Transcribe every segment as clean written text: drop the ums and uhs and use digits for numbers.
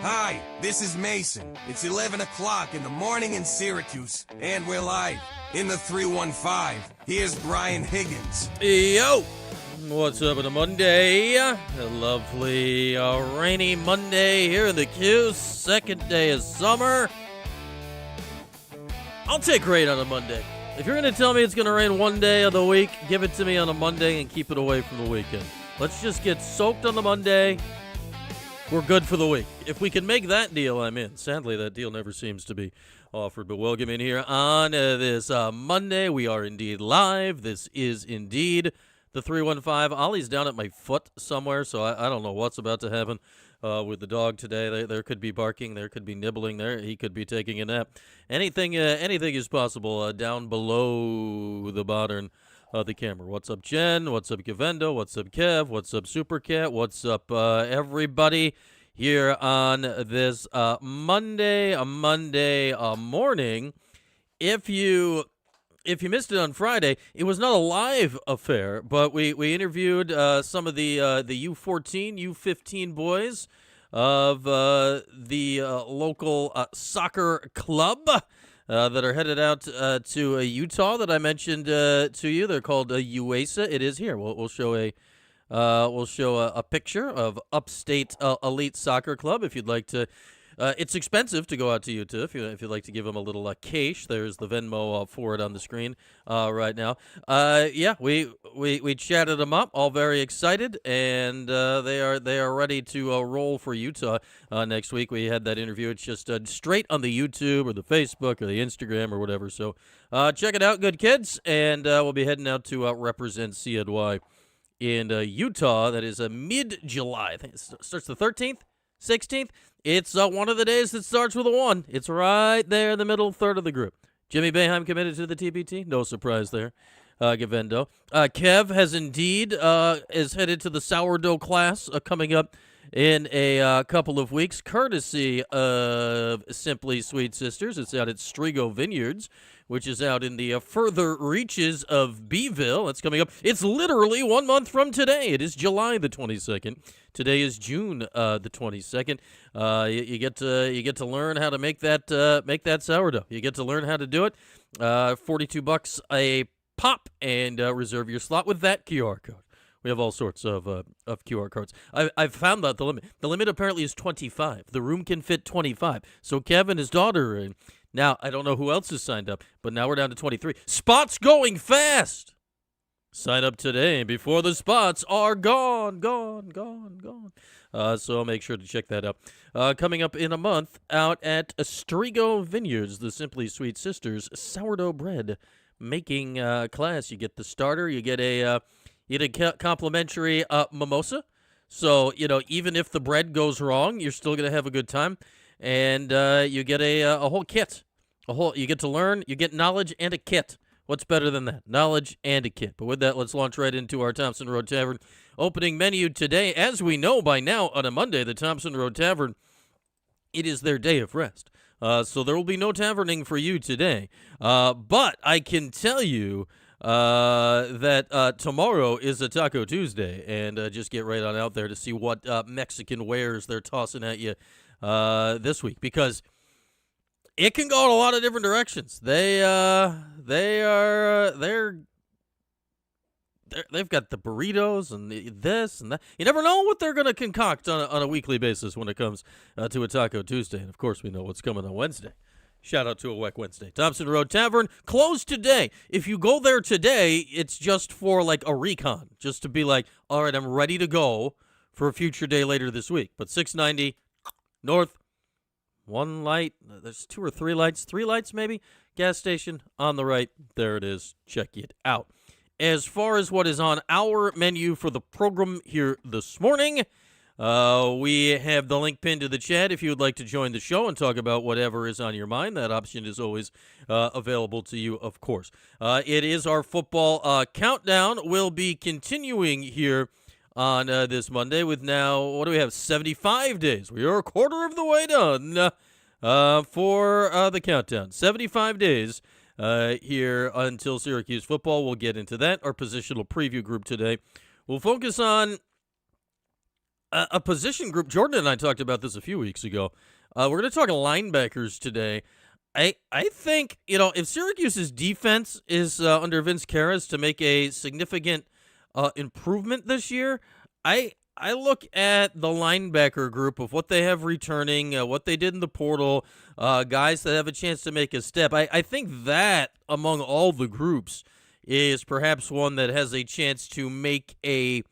Hi, this is Mason. It's 11 o'clock in the morning in Syracuse, and we're live in the 315. Here's Brian Higgins. Yo! What's up on a Monday? A lovely rainy Monday here in the Q. Second day of summer. I'll take rain on a Monday. If you're going to tell me it's going to rain one day of the week, give it to me on a Monday and keep it away from the weekend. Let's just get soaked on the Monday. We're good for the week. If we can make that deal, I'm in. Sadly, that deal never seems to be offered. But welcome in here on this Monday. We are indeed live. This is indeed the 315. Ollie's down at my foot somewhere, so I don't know what's about to happen with the dog today. There could be barking. There could be nibbling. There he could be taking a nap. Anything is possible down below the modern the camera. What's up, Jen? What's up, Gavendo? What's up, Kev? What's up, Supercat? What's up, everybody here on this Monday morning? If you missed it on Friday, it was not a live affair, but we interviewed some of the U14, U15 boys of the local soccer club. That are headed out to Utah that I mentioned to you. They're called UASA. It is here. We'll show a picture of Upstate Elite Soccer Club if you'd like to. It's expensive to go out to Utah if you'd like to give them a little cash. There's the Venmo for it on the screen right now. We chatted them up, all very excited, and they are ready to roll for Utah next week. We had that interview. It's just straight on the YouTube or the Facebook or the Instagram or whatever. So check it out, good kids, and we'll be heading out to represent CNY in Utah. That is mid-July. I think it starts the 13th, 16th. It's one of the days that starts with a 1. It's right there in the middle third of the group. Jimmy Boeheim committed to the TBT. No surprise there. Gavendo. Kev has indeed is headed to the sourdough class coming up in a couple of weeks, courtesy of Simply Sweet Sisters. It's out at Strigo Vineyards, which is out in the further reaches of Beeville. That's coming up. It's literally 1 month from today. It is July the 22nd. Today is June the 22nd. You get to learn how to make that sourdough. You get to learn how to do it. $42 a pop, and reserve your slot with that QR code. We have all sorts of QR codes. I've found out the limit. The limit apparently is 25. The room can fit 25. So Kevin, his daughter, and now I don't know who else is signed up, but now we're down to 23. Spots going fast. Sign up today before the spots are gone. So make sure to check that out. Coming up in a month, out at Strigo Vineyards, the Simply Sweet Sisters sourdough bread making class. You get the starter. You get a complimentary mimosa. So, even if the bread goes wrong, you're still going to have a good time. And you get a whole kit. You get to learn, you get knowledge and a kit. What's better than that? Knowledge and a kit. But with that, let's launch right into our Thompson Road Tavern opening menu today. As we know by now, on a Monday, the Thompson Road Tavern, it is their day of rest. So there will be no taverning for you today. But I can tell you that tomorrow is a Taco Tuesday, and just get right on out there to see what Mexican wares they're tossing at you this week, because it can go in a lot of different directions. They've got the burritos and this and that. You never know what they're going to concoct on a weekly basis when it comes to a Taco Tuesday. And, of course, we know what's coming on Wednesday. Shout out to a Weck Wednesday. Thompson Road Tavern, closed today. If you go there today, it's just for, like, a recon. Just to be like, all right, I'm ready to go for a future day later this week. But 690 North, one light. There's 2 or 3 lights. 3 lights, maybe. Gas station on the right. There it is. Check it out. As far as what is on our menu for the program here this morning, we have the link pinned to the chat if you would like to join the show and talk about whatever is on your mind. That option is always available to you, of course. It is our football countdown. We'll be continuing here on this Monday with now, what do we have, 75 days. We are a quarter of the way done for the countdown. 75 days here until Syracuse football. We'll get into that. Our positional preview group today will focus on a position group. Jordan and I talked about this a few weeks ago. We're going to talk linebackers today. I think, if Syracuse's defense is under Vince Karras to make a significant improvement this year, I look at the linebacker group of what they have returning, what they did in the portal, guys that have a chance to make a step. I think that among all the groups is perhaps one that has a chance to make a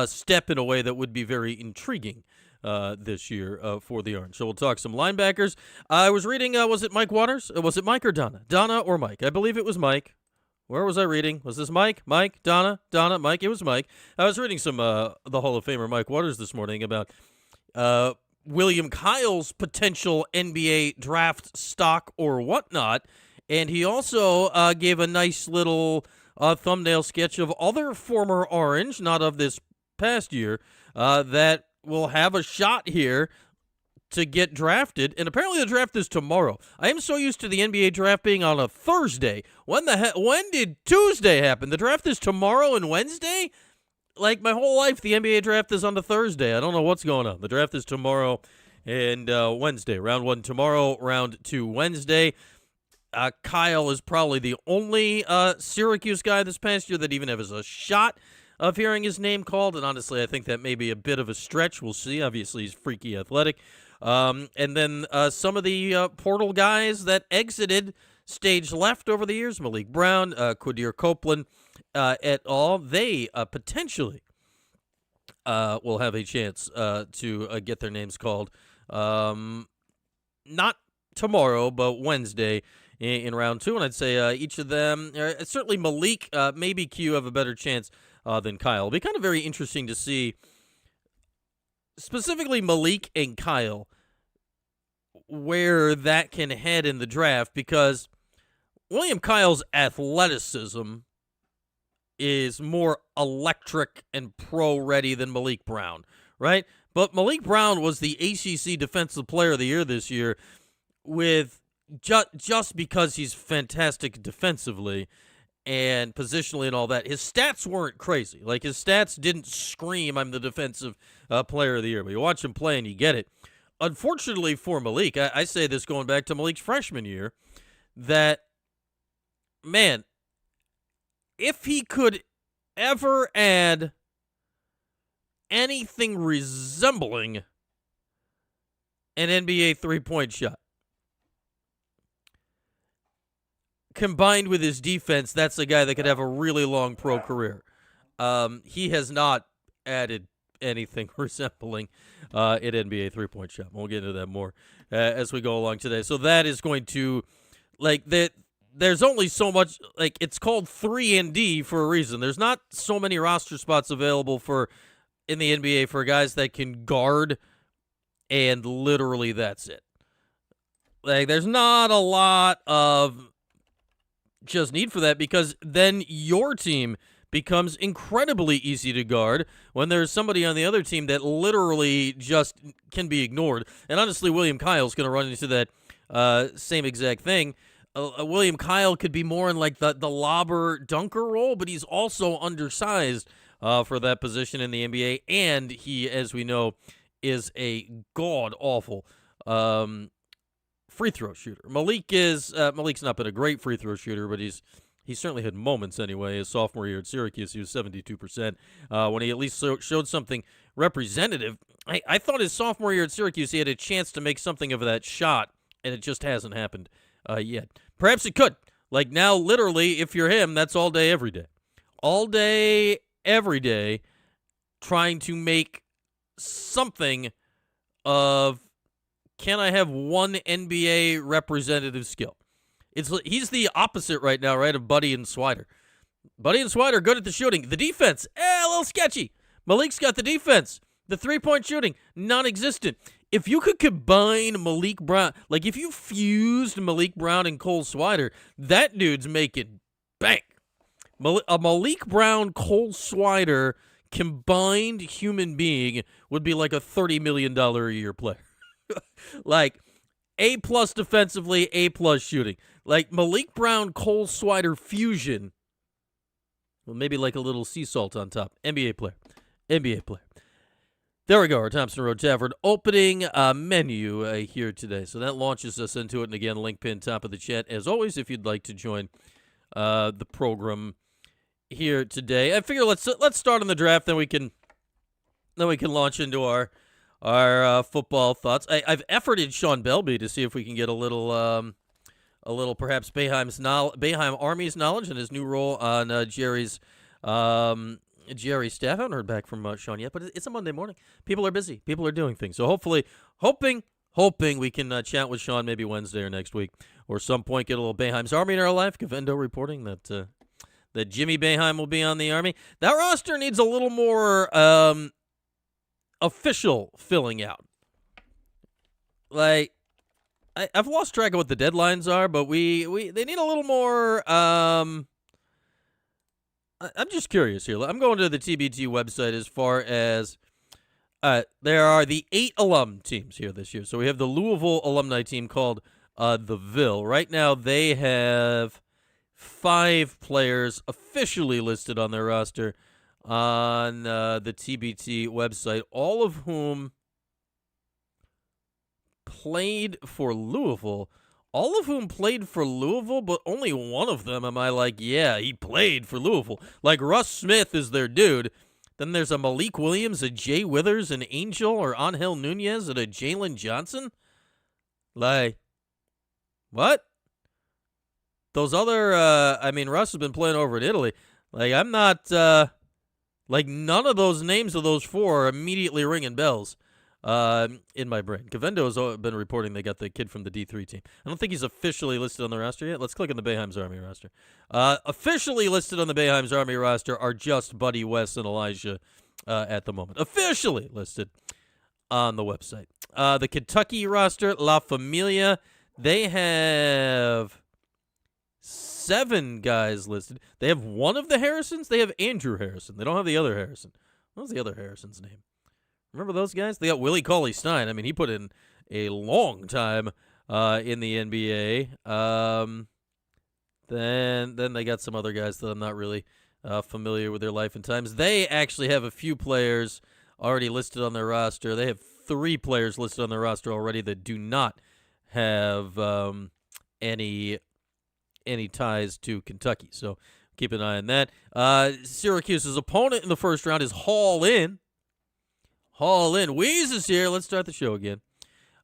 step in a way that would be very intriguing this year for the Orange. So we'll talk some linebackers. I was reading, was it Mike Waters? Was it Mike or Donna? Donna or Mike? I believe it was Mike. Where was I reading? Was this Mike? Mike? Donna? Mike? It was Mike. I was reading some the Hall of Famer Mike Waters this morning about William Kyle's potential NBA draft stock or whatnot, and he also gave a nice little thumbnail sketch of other former Orange, not of this past year, that will have a shot here to get drafted, and apparently the draft is tomorrow. I am so used to the NBA draft being on a Thursday. When did Tuesday happen? The draft is tomorrow and Wednesday? Like, my whole life, the NBA draft is on a Thursday. I don't know what's going on. The draft is tomorrow and Wednesday. Round 1 tomorrow, round 2 Wednesday. Kyle is probably the only Syracuse guy this past year that even has a shot of hearing his name called, and honestly, I think that may be a bit of a stretch. We'll see. Obviously, he's freaky athletic. And then some of the portal guys that exited stage left over the years, Malik Brown, Quadir Copeland, et al., they potentially will have a chance to get their names called. Not tomorrow, but Wednesday in round 2. And I'd say each of them, certainly Malik, maybe Q have a better chance than Kyle. It'll be kind of very interesting to see specifically Malik and Kyle, where that can head in the draft, because William Kyle's athleticism is more electric and pro-ready than Malik Brown, right? But Malik Brown was the ACC Defensive Player of the Year this year with just because he's fantastic defensively and positionally and all that. His stats weren't crazy. Like, his stats didn't scream, I'm the defensive player of the year. But you watch him play and you get it. Unfortunately for Malik, I say this going back to Malik's freshman year, that, man, if he could ever add anything resembling an NBA three-point shot, combined with his defense, that's a guy that could have a really long pro career. He has not added anything resembling an NBA three-point shot. We'll get into that more as we go along today. So that is going to, like, there's only so much, like, it's called 3-and-D for a reason. There's not so many roster spots available in the NBA for guys that can guard, and literally that's it. Like, there's not a lot of just need for that, because then your team becomes incredibly easy to guard when there's somebody on the other team that literally just can be ignored. And honestly, William Kyle's going to run into that same exact thing. William Kyle could be more in like the lobber dunker role, but he's also undersized for that position in the NBA, and he, as we know, is a god-awful free throw shooter. Malik's not been a great free throw shooter, but he's certainly had moments anyway. His sophomore year at Syracuse, he was 72%. When he at least showed something representative, I thought his sophomore year at Syracuse he had a chance to make something of that shot, and it just hasn't happened yet. Perhaps it could. Like now, literally, if you're him, that's all day, every day. All day, every day, trying to make something of, can I have one NBA representative skill? He's the opposite right now, right, of Buddy and Swider. Buddy and Swider are good at the shooting. The defense, a little sketchy. Malik's got the defense. The three-point shooting, non-existent. If you could combine Malik Brown, like if you fused Malik Brown and Cole Swider, that dude's making bank. A Malik Brown, Cole Swider combined human being would be like a $30 million a year player. Like, A+ defensively, A+ shooting. Like, Malik Brown, Cole Swider fusion. Well, maybe like a little sea salt on top. NBA player. There we go, our Thompson Road Tavern opening menu here today. So that launches us into it. And again, link pin top of the chat. As always, if you'd like to join the program here today. I figure let's start on the draft, then we can launch into our football thoughts. I've efforted Sean Belby to see if we can get a little perhaps Boeheim Army's knowledge and his new role on Jerry's staff. I haven't heard back from Sean yet, but it's a Monday morning. People are busy. People are doing things. So hoping we can chat with Sean maybe Wednesday or next week or some point, get a little Boeheim's Army in our life. Gavendo reporting that Jimmy Boeheim will be on the Army. That roster needs a little more official filling out. Like, I've lost track of what the deadlines are, but they need a little more. I'm just curious here. I'm going to the TBT website as far as there are the 8 alum teams here this year. So we have the Louisville alumni team called the Ville. Right now they have 5 players officially listed on their roster on the TBT website, all of whom played for Louisville. All of whom played for Louisville, but only one of them am I like, yeah, he played for Louisville. Like, Russ Smith is their dude. Then there's a Malik Williams, a Jay Withers, an Angel, or Angel Nunez, and a Jalen Johnson. Like, what? Those other, Russ has been playing over in Italy. Like, I'm not, none of those names of those 4 are immediately ringing bells. In my brain. Gavendo has been reporting they got the kid from the D3 team. I don't think he's officially listed on the roster yet. Let's click on the Boeheim's Army roster. Officially listed on the Boeheim's Army roster are just Buddy West and Elijah at the moment. Officially listed on the website. The Kentucky roster, La Familia, they have 7 guys listed. They have one of the Harrisons. They have Andrew Harrison. They don't have the other Harrison. What was the other Harrison's name? Remember those guys? They got Willie Cauley-Stein. I mean, he put in a long time in the NBA. Then they got some other guys that I'm not really familiar with their life and times. They actually have a few players already listed on their roster. They have 3 players listed on their roster already that do not have any ties to Kentucky. So keep an eye on that. Syracuse's opponent in the first round is Hall In. Weeze is here. Let's start the show again.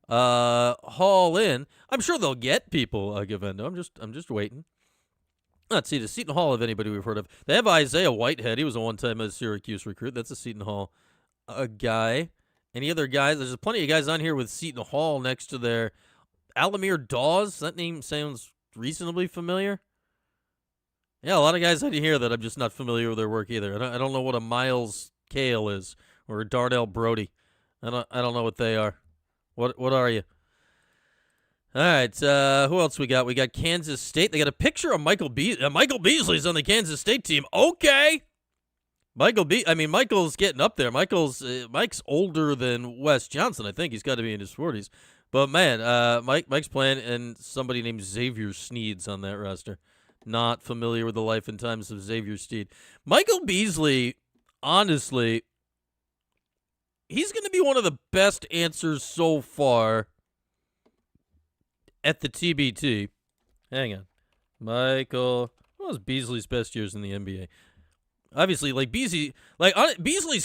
Hall In. I'm sure they'll get people, Gavendo. I'm just waiting. Let's see. Does Seton Hall have anybody we've heard of? They have Isaiah Whitehead. He was a one-time Syracuse recruit. That's a Seton Hall guy. Any other guys? There's plenty of guys on here with Seton Hall next to their Alamir Dawes. That name sounds reasonably familiar. Yeah, a lot of guys out here that I'm just not familiar with their work either. I don't know what a Miles Kale is. Or Darnell Brody. I don't know what they are. What are you? All right, who else we got? We got Kansas State. They got a picture of Michael Beasley. Michael Beasley's on the Kansas State team. Okay. Michael's getting up there. Mike's older than Wes Johnson, I think. He's got to be in his 40s. But, man, Mike's playing, and somebody named Xavier Sneed's on that roster. Not familiar with the life and times of Xavier Sneed. Michael Beasley, honestly, he's going to be one of the best answers so far at the TBT. Hang on. Michael, what was Beasley's best years in the NBA? Obviously, Beasley's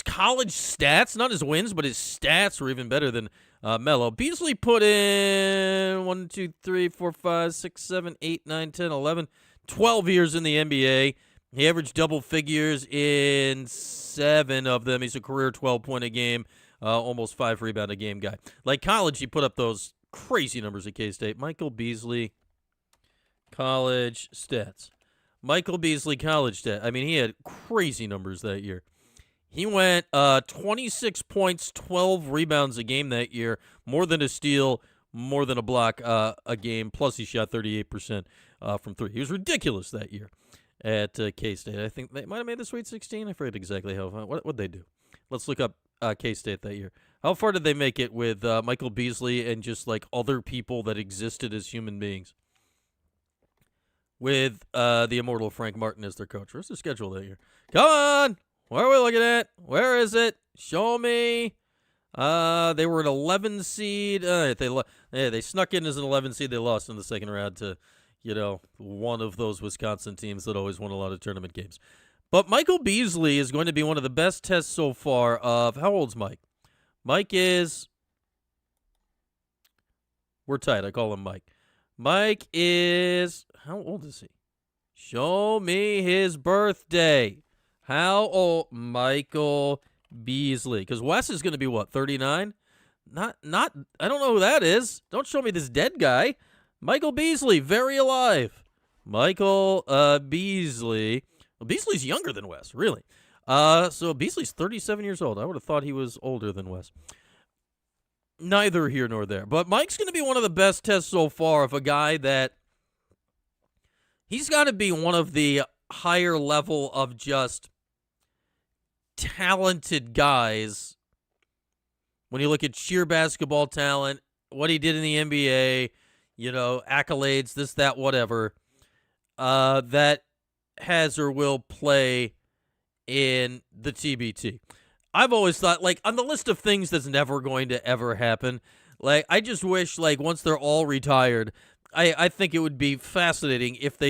college stats, not his wins, but his stats were even better than Melo. Beasley put in 1, 2, 3, 4, 5, 6, 7, 8, 9, 10, 11, 12 years in the NBA. He averaged double figures in 7 of them. He's a career 12-point a game, almost 5 rebound a game guy. Like college, he put up those crazy numbers at K-State. Michael Beasley, college stats. Michael Beasley, college stats. I mean, he had crazy numbers that year. He went 26 points, 12 rebounds a game that year, more than a steal, more than a block a game, plus he shot 38% from 3. He was ridiculous that year at K-State. I think they might have made the Sweet 16. I forget exactly how. What'd they do? Let's look up K-State that year. How far did they make it with Michael Beasley and just like other people that existed as human beings? With the immortal Frank Martin as their coach. Where's the schedule that year? Come on! What are we looking at? Where is it? Show me. They were an 11 seed. They snuck in as an 11 seed. They lost in the second round to, one of those Wisconsin teams that always won a lot of tournament games. But Michael Beasley is going to be one of the best tests so far of, how old's Mike? Mike is, we're tight. I call him Mike. Mike is, how old is he? Show me his birthday. How old? Michael Beasley. Because Wes is going to be what, 39? Not, I don't know who that is. Don't show me this dead guy. Michael Beasley, very alive. Michael Beasley. Well, Beasley's younger than Wes, really. So Beasley's 37 years old. I would have thought he was older than Wes. Neither here nor there. But Mike's going to be one of the best tests so far of a guy that he's got to be one of the higher level of just talented guys. When you look at sheer basketball talent, what he did in the NBA, accolades, this, that, whatever, that has or will play in the TBT. I've always thought, on the list of things that's never going to ever happen, I just wish, once they're all retired, I think it would be fascinating if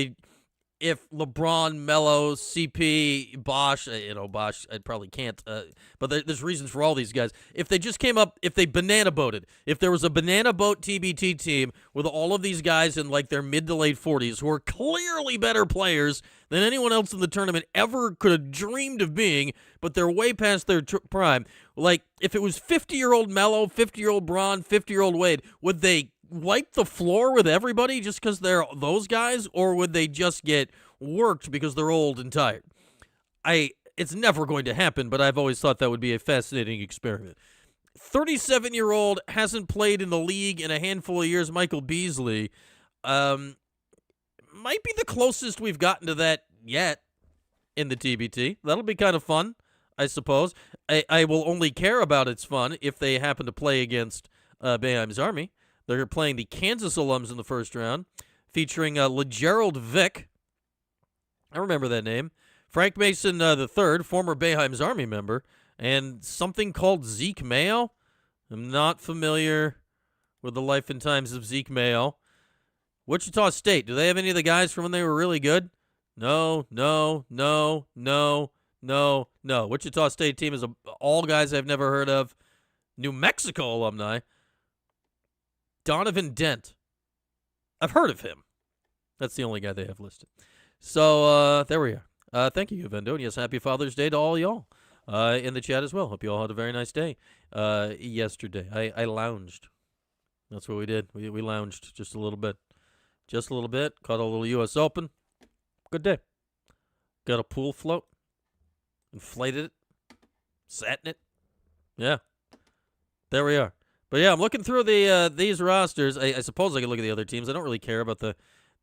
LeBron, Melo, CP, Bosh, Bosh, I probably can't, but there's reasons for all these guys. If they just came up, if they banana boated, if there was a banana boat TBT team with all of these guys in their mid to late 40s who are clearly better players than anyone else in the tournament ever could have dreamed of being, but they're way past their prime. If it was 50-year-old Melo, 50-year-old Bron, 50-year-old Wade, would they wipe the floor with everybody just because they're those guys, or would they just get worked because they're old and tired? It's never going to happen, but I've always thought that would be a fascinating experiment. 37-year-old, hasn't played in the league in a handful of years, Michael Beasley, might be the closest we've gotten to that yet in the TBT. That'll be kind of fun, I suppose. I will only care about its fun if they happen to play against Boeheim's Army. They're playing the Kansas alums in the first round, featuring LeGerald Vick. I remember that name. Frank Mason III, former Boeheim's Army member, and something called Zeke Mayo. I'm not familiar with the life and times of Zeke Mayo. Wichita State, do they have any of the guys from when they were really good? No. Wichita State team is all guys I've never heard of. New Mexico alumni. Donovan Dent. I've heard of him. That's the only guy they have listed. So, there we are. Thank you, Vendo. And yes, happy Father's Day to all y'all in the chat as well. Hope you all had a very nice day yesterday. I lounged. That's what we did. We lounged just a little bit. Just a little bit. Caught a little U.S. Open. Good day. Got a pool float. Inflated it. Sat in it. Yeah. There we are. But yeah, I'm looking through these rosters. I suppose I can look at the other teams. I don't really care about the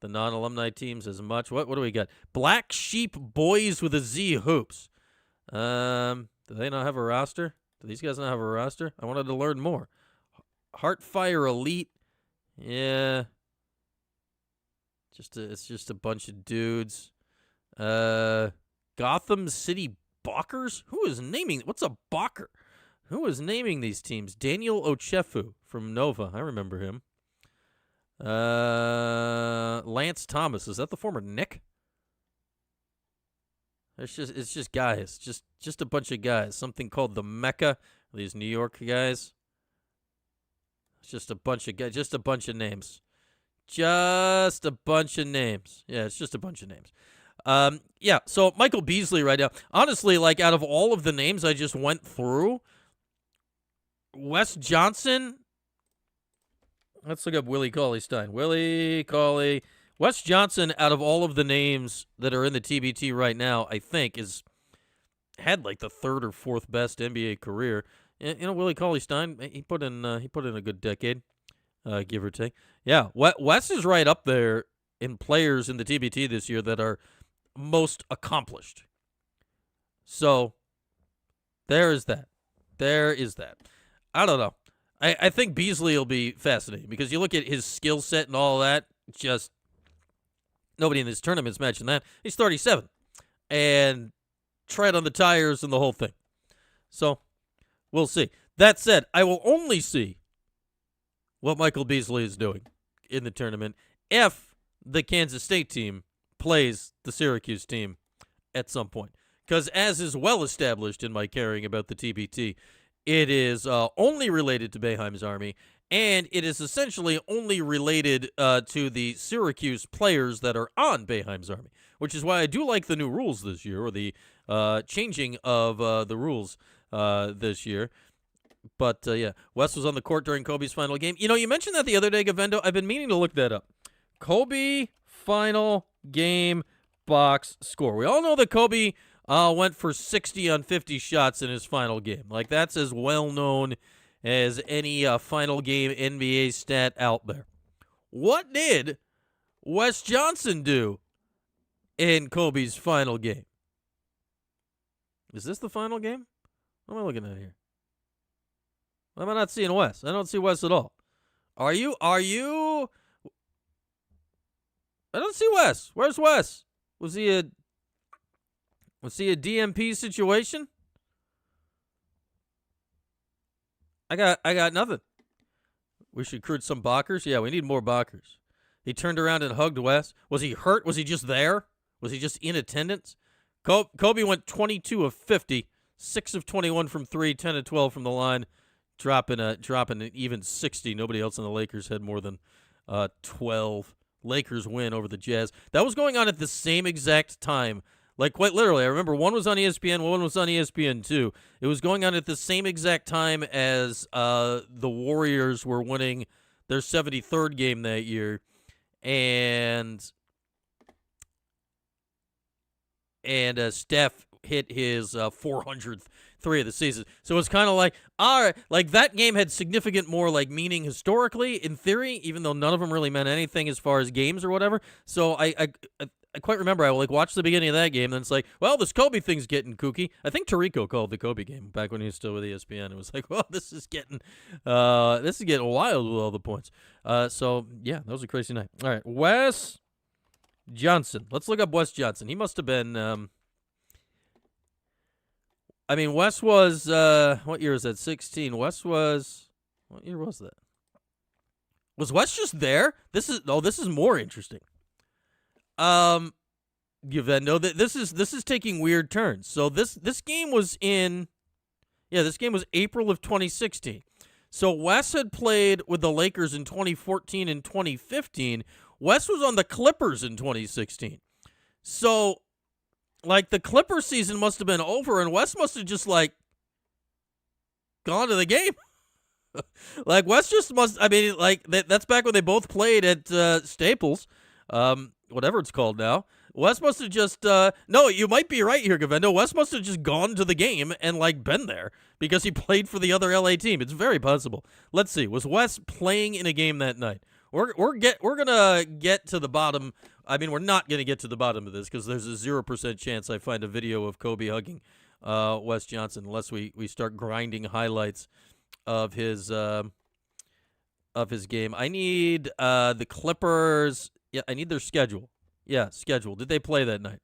non-alumni teams as much. What do we got? Black Sheep Boys with a Z Hoops. Do they not have a roster? Do these guys not have a roster? I wanted to learn more. Heartfire Elite. Yeah. It's just a bunch of dudes. Gotham City Balkers? Who is naming? What's a Balker? Who is naming these teams? Daniel Ochefu from Nova. I remember him. Lance Thomas. Is that the former Nick? It's just guys. Just a bunch of guys. Something called the Mecca. These New York guys. It's just a bunch of guys. Just a bunch of names. Just a bunch of names. Yeah, it's just a bunch of names. Yeah, so Michael Beasley right now. Honestly, out of all of the names I just went through, Wes Johnson. Let's look up Willie Cauley-Stein. Willie Cauley. Wes Johnson, out of all of the names that are in the TBT right now, I think had the third or fourth best NBA career. Willie Cauley-Stein, he put in a good decade, give or take. Yeah, Wes is right up there in players in the TBT this year that are most accomplished. So there is that. I don't know. I think Beasley will be fascinating because you look at his skill set and all that, just nobody in this tournament's matching that. He's 37 and tread on the tires and the whole thing. So we'll see. That said, I will only see what Michael Beasley is doing in the tournament if the Kansas State team plays the Syracuse team at some point. Because as is well established in my caring about the TBT, it is only related to Boeheim's Army, and it is essentially only related to the Syracuse players that are on Boeheim's Army, which is why I do like the new rules this year, or the changing of the rules this year. But, yeah, Wes was on the court during Kobe's final game. You know, you mentioned that the other day, Gavendo. I've been meaning to look that up. Kobe final game box score. We all know that Kobe went for 60 on 50 shots in his final game. Like, that's as well-known as any final game NBA stat out there. What did Wes Johnson do in Kobe's final game? Is this the final game? What am I looking at here? Why am I not seeing Wes? I don't see Wes at all. Are you? I don't see Wes. Where's Wes? Was he a DMP situation? I got nothing. We should recruit some Bakers. Yeah, we need more Bakers. He turned around and hugged Wes. Was he hurt? Was he just there? Was he just in attendance? Kobe went 22 of 50, 6 of 21 from 3, 10 of 12 from the line, dropping an even 60. Nobody else in the Lakers had more than 12. Lakers win over the Jazz. That was going on at the same exact time. Like, quite literally, I remember one was on ESPN, one was on ESPN2. It was going on at the same exact time as the Warriors were winning their 73rd game that year. And Steph hit his 400th three of the season. So it's kind of like, all right, like that game had significant more like meaning historically, in theory, even though none of them really meant anything as far as games or whatever. So I quite remember I like watched the beginning of that game, and then it's like, well, this Kobe thing's getting kooky. I think Tirico called the Kobe game back when he was still with ESPN. It was like, well, this is getting wild with all the points. So yeah, that was a crazy night. All right, Wes Johnson. Let's look up Wes Johnson. He must have been. I mean, Wes was, what year was that? 16. Wes was, what year was that? Was Wes just there? This is more interesting. Gavendo, this is taking weird turns. So this game was this game was April of 2016. So Wes had played with the Lakers in 2014 and 2015. Wes was on the Clippers in 2016. So, like, the Clippers season must have been over, and Wes must have just, like, gone to the game. Like, Wes just must, I mean, like, that's back when they both played at Staples, whatever it's called now. Wes must have just, no, you might be right here, Gavendo. Wes must have just gone to the game and, like, been there because he played for the other LA team. It's very possible. Let's see. Was Wes playing in a game that night? We're gonna get to the bottom. I mean, we're not gonna get to the bottom of this because there's a 0% chance I find a video of Kobe hugging Wes Johnson unless we start grinding highlights of his game. I need the Clippers. Yeah, I need their schedule. Yeah, schedule. Did they play that night?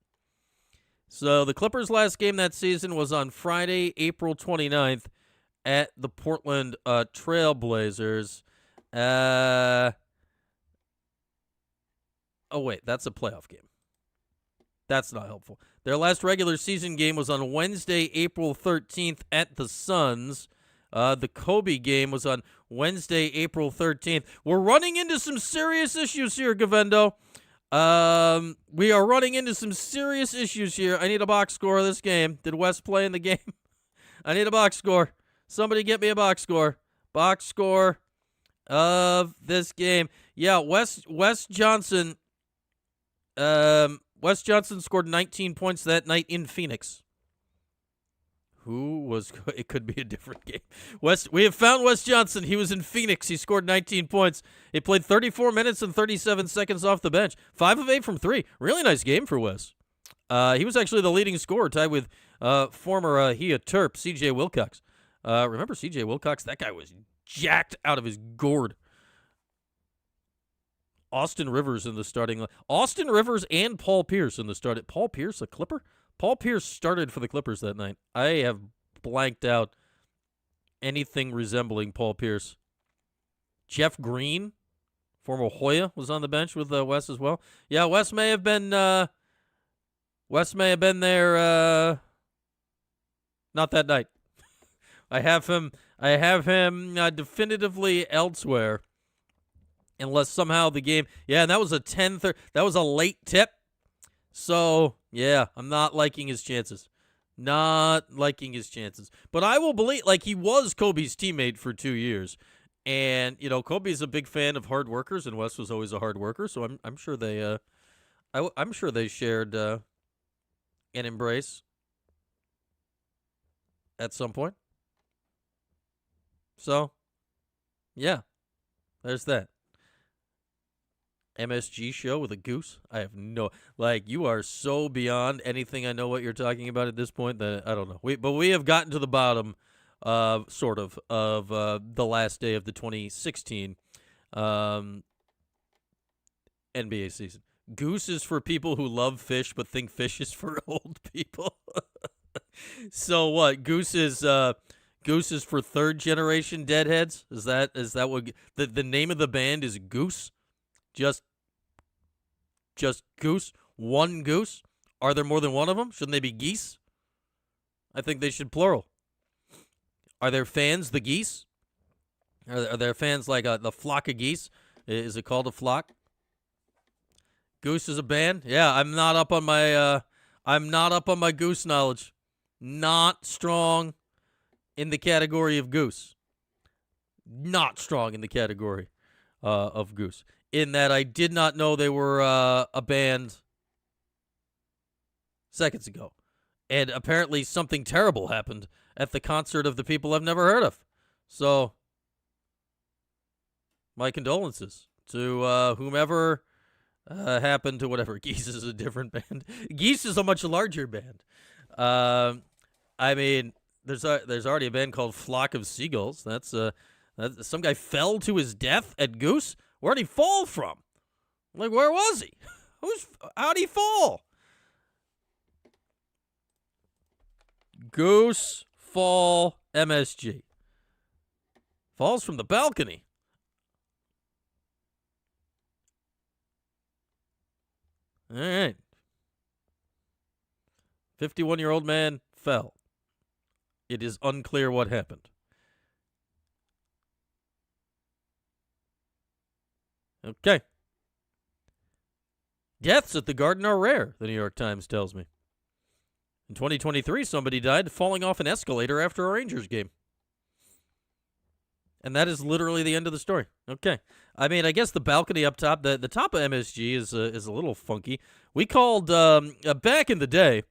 So the Clippers' last game that season was on Friday, April 29th at the Portland Trailblazers. Oh, wait, that's a playoff game. That's not helpful. Their last regular season game was on Wednesday, April 13th at the Suns. The Kobe game was on Wednesday, April 13th. We're running into some serious issues here, Gavendo. We are running into some serious issues here. I need a box score of this game. Did Wes play in the game? I need a box score. Somebody get me a box score. Box score of this game. Yeah, Wes Johnson. Wes Johnson scored 19 points that night in Phoenix. It could be a different game. We have found Wes Johnson. He was in Phoenix. He scored 19 points. He played 34 minutes and 37 seconds off the bench. 5 of 8 from 3. Really nice game for Wes. He was actually the leading scorer, tied with former Terp, C.J. Wilcox. Remember C.J. Wilcox? That guy was jacked out of his gourd. Austin Rivers in the starting line. Austin Rivers and Paul Pierce in the starting. Paul Pierce, a Clipper? Paul Pierce started for the Clippers that night. I have blanked out anything resembling Paul Pierce. Jeff Green, former Hoya, was on the bench with Wes as well. Yeah, Wes may have been there. Not that night. I have him definitively elsewhere, unless somehow the game. Yeah, and that was a 10:30. That was a late tip. So yeah, I'm not liking his chances. Not liking his chances. But I will believe, like, he was Kobe's teammate for 2 years. And, Kobe's a big fan of hard workers, and Wes was always a hard worker, so I'm sure they I'm sure they shared an embrace at some point. So, yeah. There's that. MSG show with a goose? I have no... Like, you are so beyond anything I know what you're talking about at this point that I don't know. But we have gotten to the bottom, sort of the last day of the 2016 NBA season. Goose is for people who love fish but think fish is for old people. So what? Goose is for third generation deadheads? Is that what the name of the band is? Goose? Just goose? One goose? Are there more than one of them? Shouldn't they be geese? I think they should plural. Are there fans the geese? Are there fans like the flock of geese? Is it called a flock? Goose is a band? Yeah, I'm not up on my goose knowledge. Not strong in the category of goose. Not strong in the category of goose. In that I did not know they were a band seconds ago. And apparently something terrible happened at the concert of the people I've never heard of. So, my condolences to whomever happened to whatever. Geese is a different band. Geese is a much larger band. I mean, there's already a band called Flock of Seagulls. That's some guy fell to his death at Goose. Where'd he fall from? Like, where was he? How'd he fall? Goose fall MSG. Falls from the balcony. All right. 51-year-old man fell. It is unclear what happened. Okay. Deaths at the Garden are rare, the New York Times tells me. In 2023, somebody died falling off an escalator after a Rangers game. And that is literally the end of the story. Okay. I mean, I guess the balcony up top, the top of MSG is a little funky. We called, back in the day,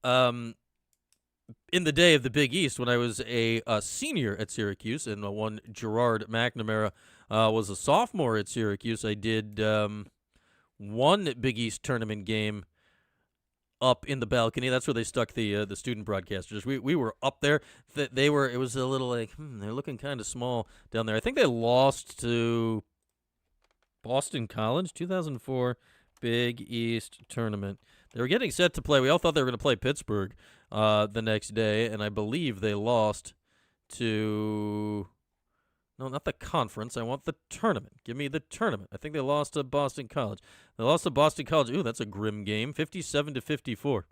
in the day of the Big East, when I was a senior at Syracuse, and one Gerard McNamara was a sophomore at Syracuse, I did one Big East tournament game up in the balcony. That's where they stuck the student broadcasters. We were up there. It was a little like, they're looking kind of small down there. I think they lost to Boston College, 2004 Big East tournament. They were getting set to play. We all thought they were going to play Pittsburgh the next day, and I believe they lost to... No, not the conference. I want the tournament. Give me the tournament. I think they lost to Boston College. They lost to Boston College. Ooh, that's a grim game. 57-54.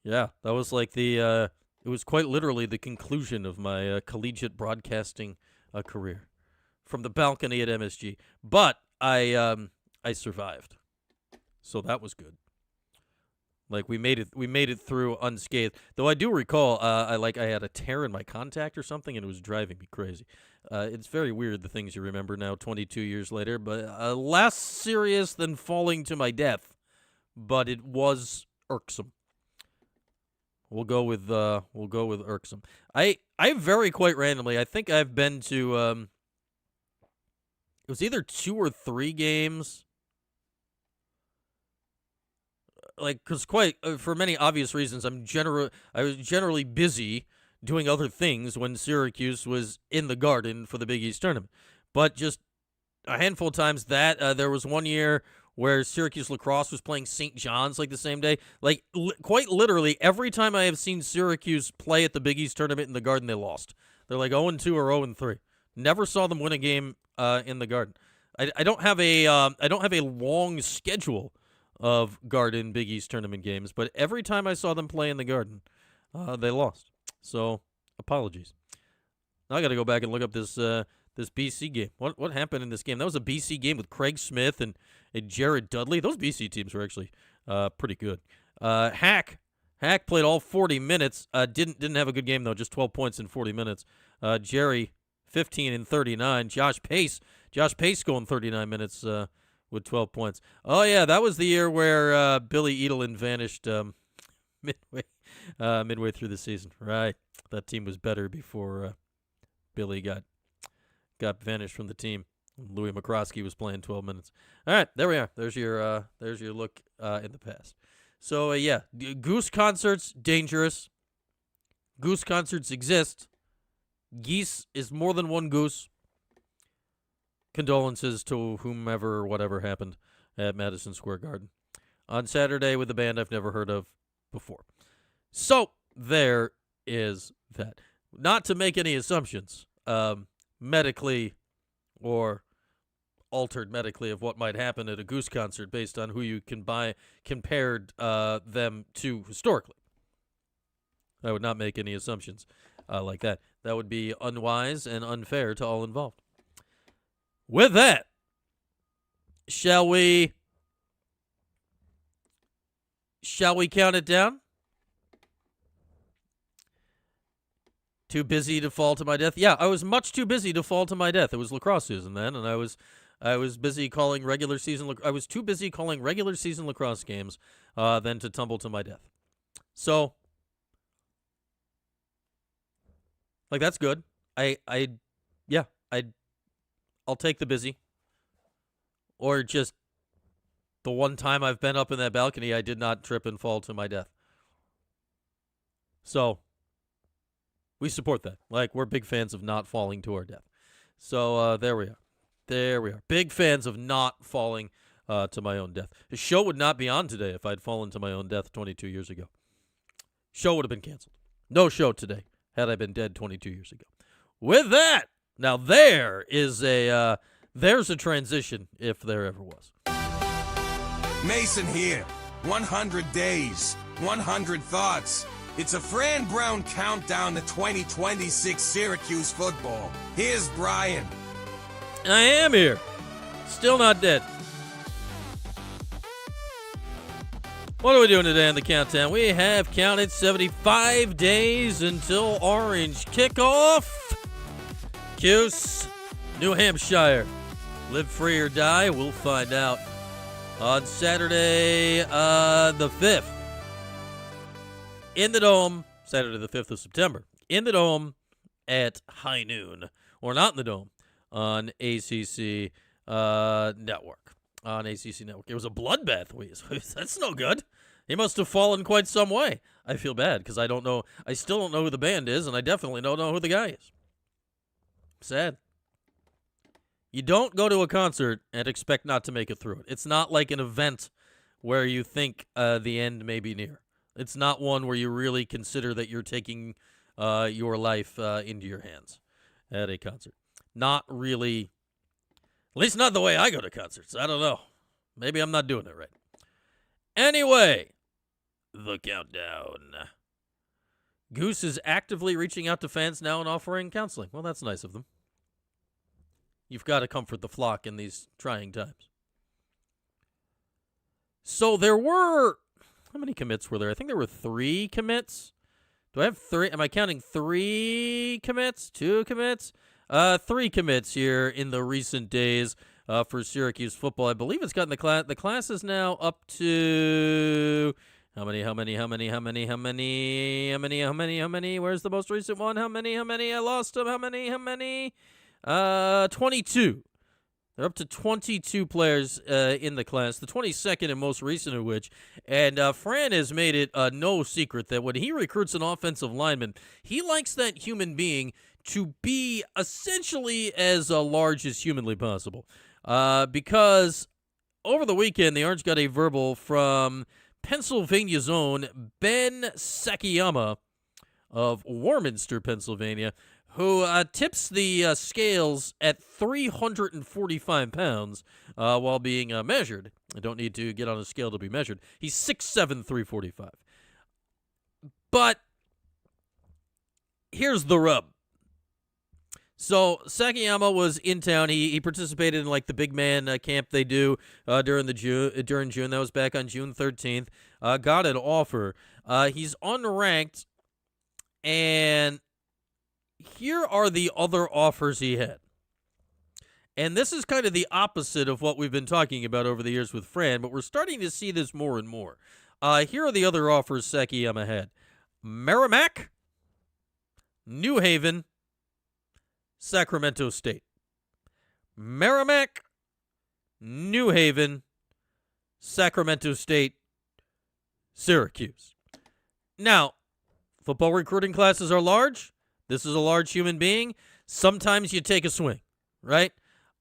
Yeah, that was like it was quite literally the conclusion of my collegiate broadcasting career from the balcony at MSG. But I survived. So that was good. Like we made it through unscathed. Though I do recall I had a tear in my contact or something and it was driving me crazy. It's very weird the things you remember now 22 years later, but less serious than falling to my death, but it was irksome. We'll go with irksome. I very quite randomly, I think I've been to it was either 2 or 3 games. Like, because for many obvious reasons, I was generally busy doing other things when Syracuse was in the Garden for the Big East tournament. But just a handful of times that there was one year where Syracuse lacrosse was playing St. John's like the same day. Like quite literally, every time I have seen Syracuse play at the Big East tournament in the Garden, they lost. They're like 0-2 or 0-3. Never saw them win a game in the Garden. I don't have a long schedule of Garden Big East tournament games, but every time I saw them play in the Garden, they lost. So apologies. Now I got to go back and look up this BC game. What happened in this game? That was a BC game with Craig Smith and Jared Dudley. Those BC teams were actually pretty good. Hack played all 40 minutes. Didn't have a good game though. Just 12 points in 40 minutes. Jerry 15 and 39. Josh Pace going 39 minutes with 12 points. Oh yeah, that was the year where Billy Edelin vanished midway through the season. Right, that team was better before Billy got vanished from the team. Louis McCroskey was playing 12 minutes. All right, there we are. There's your look in the past. So yeah, Goose concerts dangerous. Goose concerts exist. Geese is more than one goose. Condolences to whomever or whatever happened at Madison Square Garden on Saturday with a band I've never heard of before. So there is that. Not to make any assumptions, medically or altered medically of what might happen at a Goose concert based on who you compared them to historically. I would not make any assumptions like that. That would be unwise and unfair to all involved. With that, shall we count it down? Too busy to fall to my death? Yeah, I was much too busy to fall to my death. It was lacrosse season then, and I was busy calling regular season. I was too busy calling regular season lacrosse games than to tumble to my death. So, like, that's good. I'll take the busy. Or just the one time I've been up in that balcony, I did not trip and fall to my death. So, we support that. Like, we're big fans of not falling to our death. So, there we are. There we are. Big fans of not falling to my own death. The show would not be on today if I'd fallen to my own death 22 years ago. Show would have been canceled. No show today had I been dead 22 years ago. With that, now there's a transition if there ever was. Mason here. 100 days, 100 thoughts. It's a Fran Brown countdown to 2026 Syracuse football. Here's Brian. I am here. Still not dead. What are we doing today on the countdown? We have counted 75 days until Orange kickoff. Cuse, New Hampshire. Live free or die, we'll find out. On Saturday, the 5th. In the Dome, Saturday the 5th of September. In the Dome at high noon. Or not in the Dome. On ACC Network. On ACC Network. It was a bloodbath. That's no good. He must have fallen quite some way. I feel bad because I still don't know who the band is, and I definitely don't know who the guy is. Sad. You don't go to a concert and expect not to make it through it. It's not like an event where you think the end may be near. It's not one where you really consider that you're taking your life into your hands at a concert. Not really. At least not the way I go to concerts. I don't know. Maybe I'm not doing it right. Anyway, the countdown. Goose is actively reaching out to fans now and offering counseling. Well, that's nice of them. You've got to comfort the flock in these trying times. So there were, how many commits were there? I think there were 3 commits. Do I have 3? Am I counting 3 commits? 2 commits? 3 commits here in the recent days for Syracuse football. I believe it's gotten the class is now up to how many? Where's the most recent one? How many? I lost them. How many? 22. They're up to 22 players in the class, the 22nd and most recent of which. And Fran has made it no secret that when he recruits an offensive lineman, he likes that human being to be essentially as large as humanly possible. Because over the weekend, the Orange got a verbal from Pennsylvania's own Ben Sakiyama of Warminster, Pennsylvania, who tips the scales at 345 pounds while being measured. I don't need to get on a scale to be measured. He's 6'7", 345. But here's the rub. So Sakiyama was in town. He participated in like the big man camp they do during June. That was back on June 13th. Got an offer. He's unranked, and here are the other offers he had. And this is kind of the opposite of what we've been talking about over the years with Fran, but we're starting to see this more and more. Here are the other offers Sakiyama had: Merrimack, New Haven, Sacramento State. Merrimack, New Haven, Sacramento State, Syracuse. Now, football recruiting classes are large. This is a large human being. Sometimes you take a swing, right?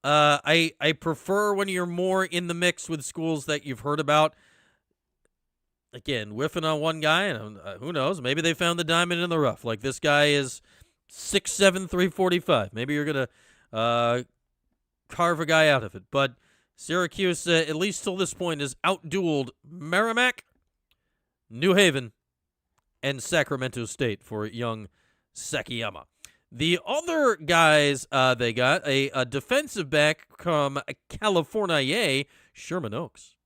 I prefer when you're more in the mix with schools that you've heard about. Again, whiffing on one guy, and who knows? Maybe they found the diamond in the rough. Like this guy is 6'7", 345. Maybe you're going to carve a guy out of it. But Syracuse, at least till this point, has outdueled Merrimack, New Haven, and Sacramento State for young Sakiyama. The other guys they got, a defensive back from California, Sherman Oaks.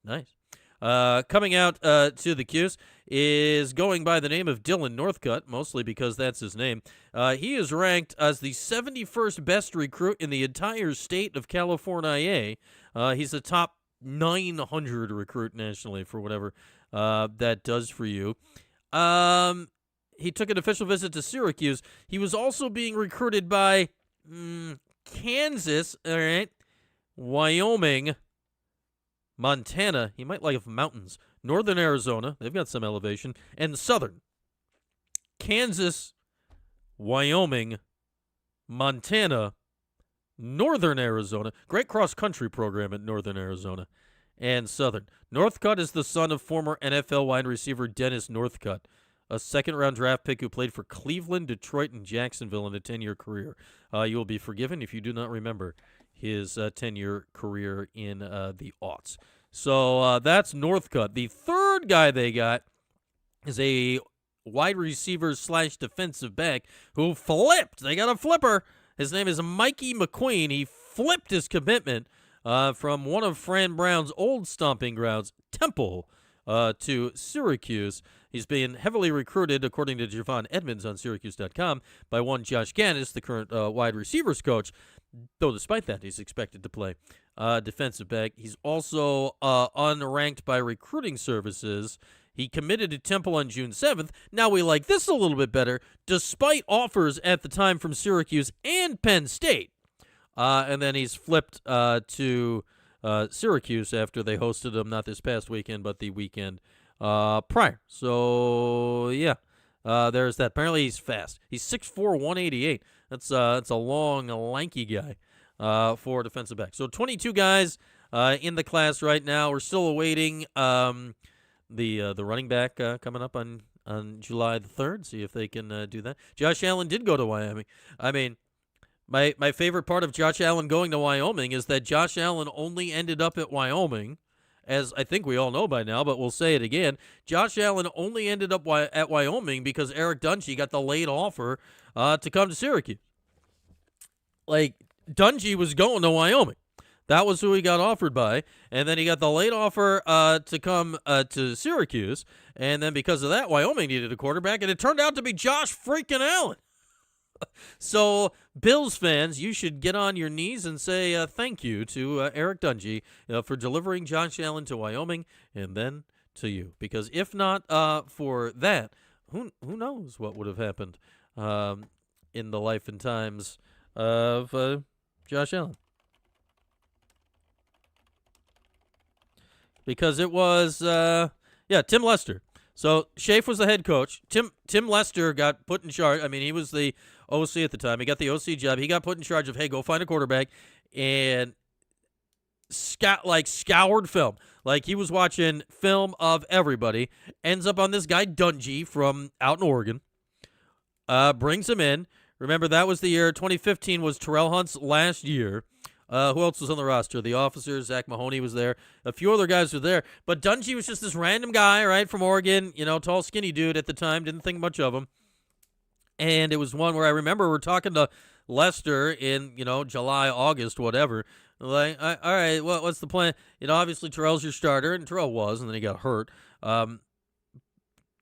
Nice. Coming out to the Cuse is going by the name of Dylan Northcutt, mostly because that's his name. He is ranked as the 71st best recruit in the entire state of California. He's a top 900 recruit nationally for whatever that does for you. He took an official visit to Syracuse. He was also being recruited by Kansas, all right, Wyoming, Montana. He might like mountains. Northern Arizona. They've got some elevation. And Southern. Kansas, Wyoming, Montana, Northern Arizona. Great cross-country program at Northern Arizona. And Southern. Northcutt is the son of former NFL wide receiver Dennis Northcutt, a second-round draft pick who played for Cleveland, Detroit, and Jacksonville in a 10-year career. You will be forgiven if you do not remember his 10-year career in the aughts. So that's Northcutt. The third guy they got is a wide receiver / defensive back who flipped. They got a flipper. His name is Mikey McQueen. He flipped his commitment from one of Fran Brown's old stomping grounds, Temple, to Syracuse. He's being heavily recruited, according to Javon Edmonds on Syracuse.com, by one Josh Gannis, the current wide receivers coach. Though despite that, he's expected to play defensive back. He's also unranked by recruiting services. He committed to Temple on June 7th. Now we like this a little bit better, despite offers at the time from Syracuse and Penn State. And then he's flipped to Syracuse after they hosted him, not this past weekend, but the weekend prior. So, yeah, there's that. Apparently he's fast. He's 6'4", 188. That's a long, lanky guy for defensive back. So 22 guys in the class right now. We're still awaiting the running back coming up on July the 3rd. See if they can do that. Josh Allen did go to Wyoming. I mean, my favorite part of Josh Allen going to Wyoming is that Josh Allen only ended up at Wyoming, as I think we all know by now, but we'll say it again. Josh Allen only ended up at Wyoming because Eric Dungey got the late offer to come to Syracuse. Like, Dungey was going to Wyoming. That was who he got offered by. And then he got the late offer to come to Syracuse. And then because of that, Wyoming needed a quarterback. And it turned out to be Josh freaking Allen. So, Bills fans, you should get on your knees and say thank you to Eric Dungey for delivering Josh Allen to Wyoming and then to you. Because if not for that, who knows what would have happened in the life and times of Josh Allen. Because it was, Tim Lester. So, Schaaf was the head coach. Tim Lester got put in charge. I mean, he was the OC at the time. He got the OC job. He got put in charge of, hey, go find a quarterback. And scoured film. Like he was watching film of everybody. Ends up on this guy Dungy from out in Oregon. Brings him in. Remember, that was the year. 2015 was Terrell Hunt's last year. Who else was on the roster? The officers, Zach Mahoney was there. A few other guys were there. But Dungy was just this random guy, right, from Oregon. Tall, skinny dude at the time. Didn't think much of him. And it was one where I remember we're talking to Lester in, July, August, whatever. Like, all right, what's the plan? Obviously Terrell's your starter, and Terrell was, and then he got hurt.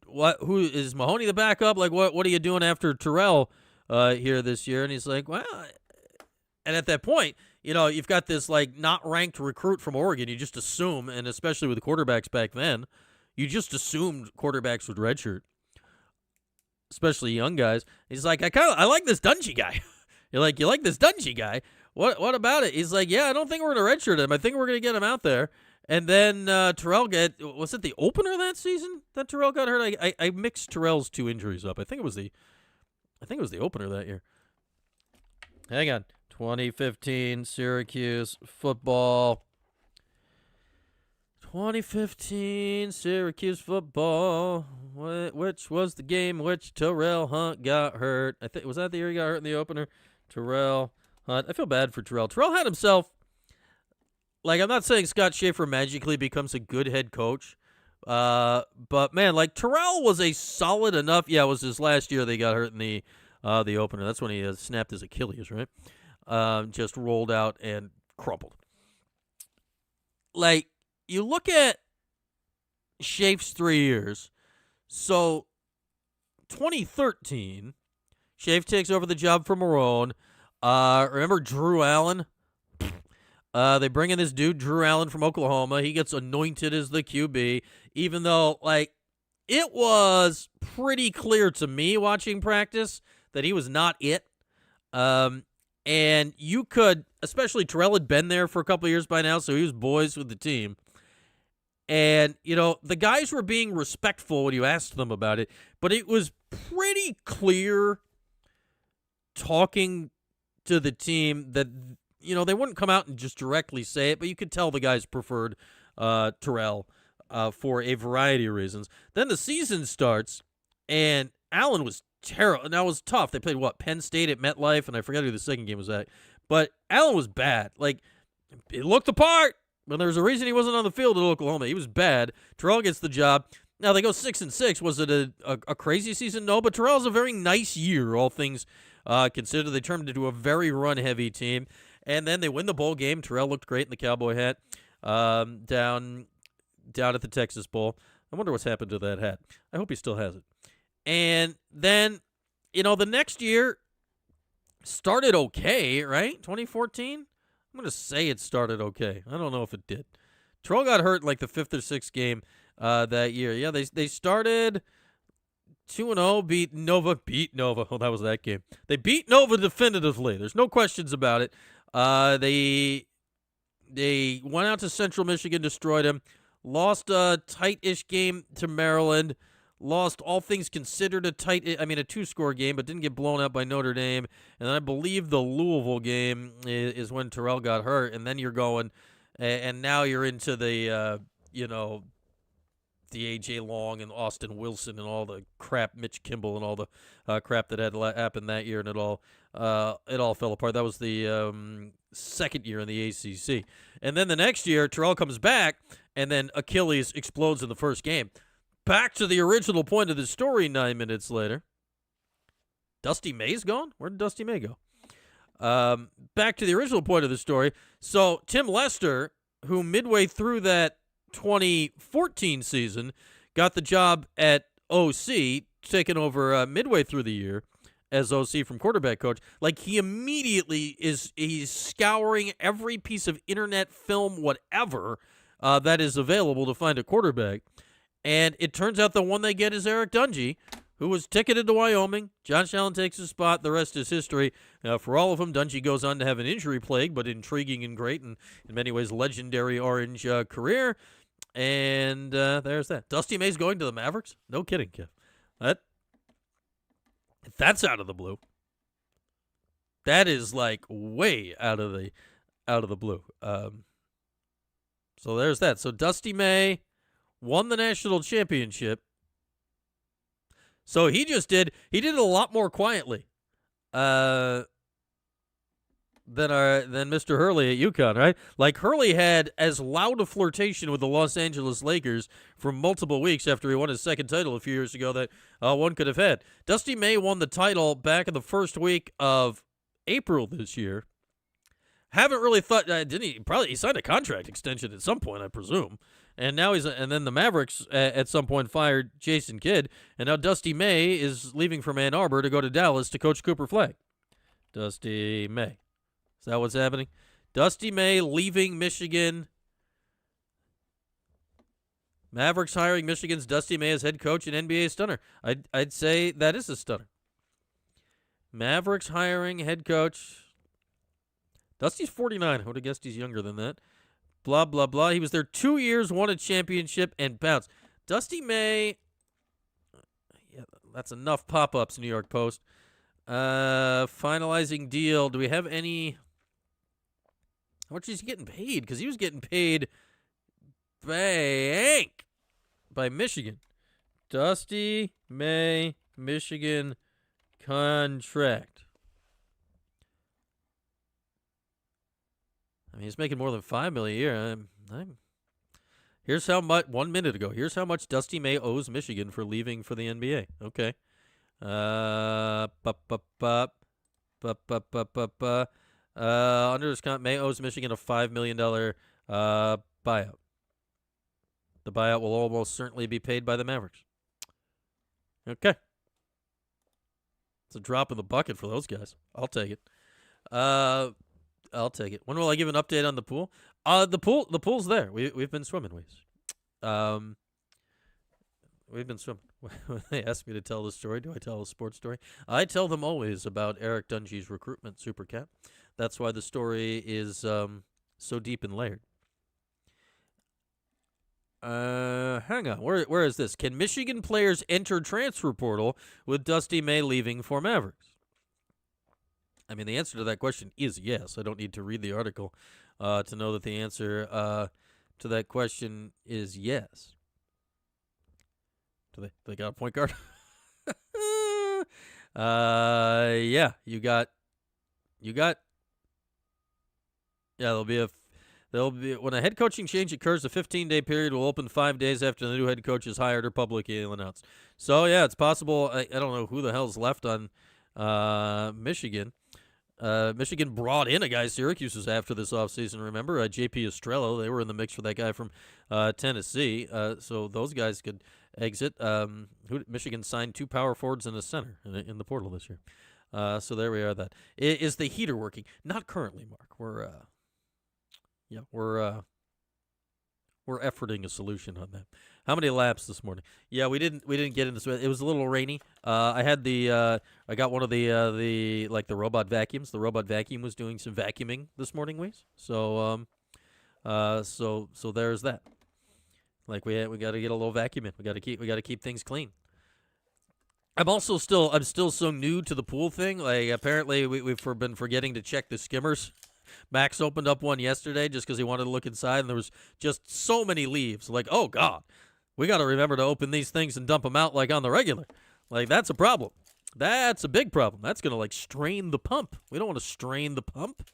Who is Mahoney the backup? Like, what are you doing after Terrell here this year? And he's like, well, and at that point, you've got this like not ranked recruit from Oregon. You just assume, and especially with the quarterbacks back then, you just assumed quarterbacks would redshirt, especially young guys. He's like, I like this Dungy guy. You're like, you like this Dungy guy? What about it? He's like, yeah, I don't think we're going to redshirt him. I think we're going to get him out there. And then Terrell was it the opener that season that Terrell got hurt? I mixed Terrell's two injuries up. I think it was the opener that year. Hang on. 2015 Syracuse football. 2015 Syracuse football. Which was the game which Terrell Hunt got hurt? Was that the year he got hurt in the opener? Terrell Hunt. I feel bad for Terrell. Terrell had himself. Like, I'm not saying Scott Schaefer magically becomes a good head coach, but man, like Terrell was a solid enough. Yeah, it was his last year they got hurt in the opener. That's when he snapped his Achilles, right? Just rolled out and crumpled. Like, you look at Schaef's 3 years. So, 2013, Schaef takes over the job from Marone. Remember Drew Allen? They bring in this dude, Drew Allen from Oklahoma. He gets anointed as the QB, even though, like, it was pretty clear to me watching practice that he was not it. And you could, especially Terrell had been there for a couple of years by now, so he was boys with the team. And, the guys were being respectful when you asked them about it, but it was pretty clear talking to the team that, they wouldn't come out and just directly say it, but you could tell the guys preferred Terrell for a variety of reasons. Then the season starts, and Allen was terrible. Now, it was tough. They played, Penn State at MetLife, and I forget who the second game was at. But Allen was bad. Like, it looked the part, but there's a reason he wasn't on the field at Oklahoma. He was bad. Terrell gets the job. Now, they go 6-6. Was it a crazy season? No, but Terrell's a very nice year, all things considered. They turned into a very run-heavy team. And then they win the bowl game. Terrell looked great in the cowboy hat down at the Texas Bowl. I wonder what's happened to that hat. I hope he still has it. And then, the next year started okay, right? 2014? I'm going to say it started okay. I don't know if it did. Terrell got hurt in like the 5th or 6th game that year. Yeah, they started 2-0, beat Nova. Oh, that was that game. They beat Nova definitively. There's no questions about it. They went out to Central Michigan, destroyed him, lost a tight-ish game to Maryland, lost all things considered a 2-score game, but didn't get blown out by Notre Dame. And then I believe the Louisville game is when Terrell got hurt, and then you're going, and now you're into the, the A.J. Long and Austin Wilson and all the crap, Mitch Kimball and all the crap that had happened that year, and it all fell apart. That was the second year in the ACC. And then the next year, Terrell comes back, and then Achilles explodes in the first game. Back to the original point of the story 9 minutes later. Dusty May's gone? Where did Dusty May go? Back to the original point of the story. So Tim Lester, who midway through that 2014 season got the job at OC, taking over midway through the year as OC from quarterback coach. Like, he immediately he's scouring every piece of internet film, whatever, that is available to find a quarterback. And it turns out the one they get is Eric Dungy, who was ticketed to Wyoming. Josh Allen takes his spot. The rest is history. For all of them, Dungy goes on to have an injury plague, but intriguing and great, and in many ways legendary Orange career. And there's that. Dusty May's going to the Mavericks? No kidding, Kev. That's out of the blue. That is like way out of the blue. So there's that. So Dusty May won the national championship. So he did it a lot more quietly than Mr. Hurley at UConn, right? Like Hurley had as loud a flirtation with the Los Angeles Lakers for multiple weeks after he won his second title a few years ago that one could have had. Dusty May won the title back in the first week of April this year. Haven't really thought, didn't he? Probably he signed a contract extension at some point, I presume. And now and then the Mavericks at some point fired Jason Kidd, and now Dusty May is leaving from Ann Arbor to go to Dallas to coach Cooper Flagg. Dusty May. Is that what's happening? Dusty May leaving Michigan. Mavericks hiring Michigan's Dusty May as head coach, an NBA stunner. I'd say that is a stunner. Mavericks hiring head coach. Dusty's 49. I would have guessed he's younger than that. Blah, blah, blah. He was there 2 years, won a championship, and bounced. Dusty May, yeah, that's enough pop-ups, New York Post. Finalizing deal. Do we have any? How much is he getting paid? Because he was getting paid bank by Michigan. Dusty May, Michigan contract. I mean, he's making more than $5 million a year. Here's how much. 1 minute ago. Here's how much Dusty May owes Michigan for leaving for the NBA. Okay. Under his May owes Michigan a $5 million buyout. The buyout will almost certainly be paid by the Mavericks. Okay. It's a drop in the bucket for those guys. I'll take it. I'll take it. When will I give an update on the pool? The pool's there. We've been swimming, we've been swimming. When they ask me to tell the story, do I tell a sports story? I tell them always about Eric Dungy's recruitment, Super Cat. That's why the story is so deep and layered. Hang on. Where is this? Can Michigan players enter transfer portal with Dusty May leaving for Mavericks? I mean, the answer to that question is yes. I don't need to read the article to know that the answer to that question is yes. Do they got a point guard? Yeah, you got. Yeah, there'll be when a head coaching change occurs, a 15-day period will open 5 days after the new head coach is hired or publicly announced. So yeah, it's possible. I don't know who the hell's left on Michigan. Michigan brought in a guy Syracuse was after this offseason, remember? J.P. Estrella. They were in the mix for that guy from Tennessee. So those guys could exit. Michigan signed 2 power forwards and a center in the portal this year. So there we are. That is the heater working? Not currently, Mark. We're efforting a solution on that. How many laps this morning? Yeah, we didn't get into this. It was a little rainy. I had I got one of the robot vacuums. The robot vacuum was doing some vacuuming this morning, So so there's that. Like we got to get a little vacuum in. We got to keep things clean. I'm still so new to the pool thing. Like apparently we've been forgetting to check the skimmers. Max opened up one yesterday just because he wanted to look inside, and there was just so many leaves. Like, oh God, we got to remember to open these things and dump them out like on the regular. Like that's a problem. That's a big problem. That's gonna strain the pump. We don't want to strain the pump.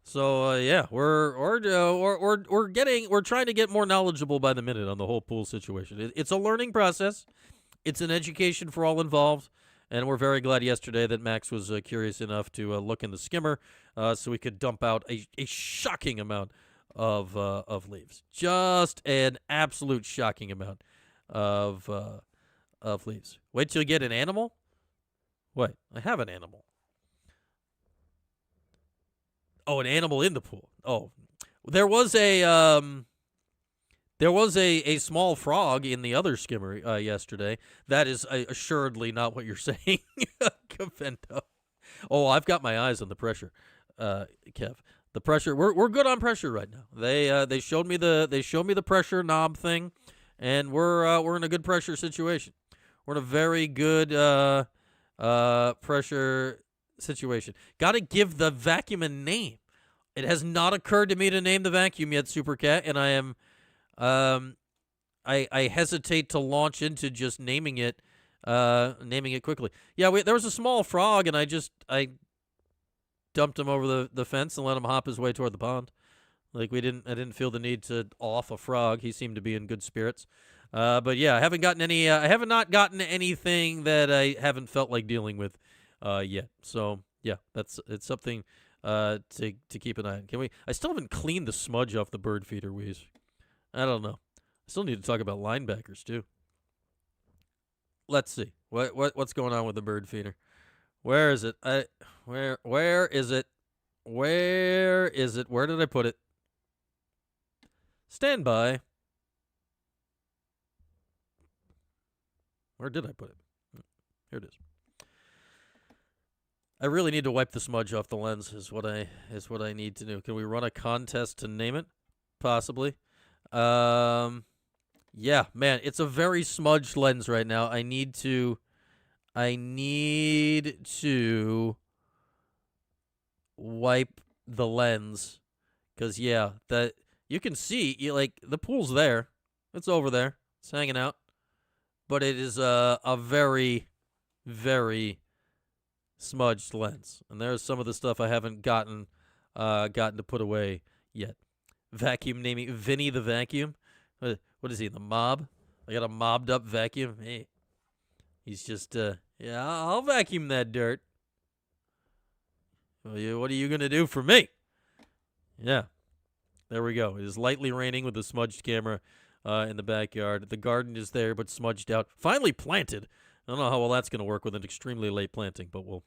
So yeah, we're trying to get more knowledgeable by the minute on the whole pool situation. It's a learning process. It's an education for all involved. And we're very glad yesterday that Max was curious enough to look in the skimmer so we could dump out a shocking amount of leaves. Just an absolute shocking amount of leaves. Wait till you get an animal? Wait, I have an animal. Oh, an animal in the pool. Oh, there was a small frog in the other skimmer yesterday. That is assuredly not what you're saying, Cavento. Oh, I've got my eyes on the pressure, Kev. The pressure. We're good on pressure right now. They showed me the pressure knob thing, and we're in a good pressure situation. We're in a very good pressure situation. Got to give the vacuum a name. It has not occurred to me to name the vacuum yet, Super Cat, and I am, I hesitate to launch into just naming it quickly. Yeah, there was a small frog, and I dumped him over the fence and let him hop his way toward the pond. Like I didn't feel the need to off a frog. He seemed to be in good spirits. But yeah, I haven't gotten any. I have not gotten anything that I haven't felt like dealing with yet. So yeah, it's something to keep an eye on. Can we? I still haven't cleaned the smudge off the bird feeder, Wheeze. I don't know. I still need to talk about linebackers too. Let's see what's going on with the bird feeder. Where is it? Where is it? Where is it? Where did I put it? Stand by. Where did I put it? Here it is. I really need to wipe the smudge off the lens. Is what I need to do. Can we run a contest to name it? Possibly. Yeah, man, it's a very smudged lens right now. I need to wipe the lens because that you can see like the pool's there. It's over there. It's hanging out. But it is a very, very smudged lens. And there's some of the stuff I haven't gotten to put away yet. Vacuum naming Vinny the vacuum. What is he, the mob? I got a mobbed up vacuum. Hey, he's just I'll vacuum that dirt. Well, what are you gonna do for me? Yeah, there we go. It is lightly raining with the smudged camera in the backyard. The garden is there, but smudged out. Finally planted. I don't know how well that's gonna work with an extremely late planting, but we'll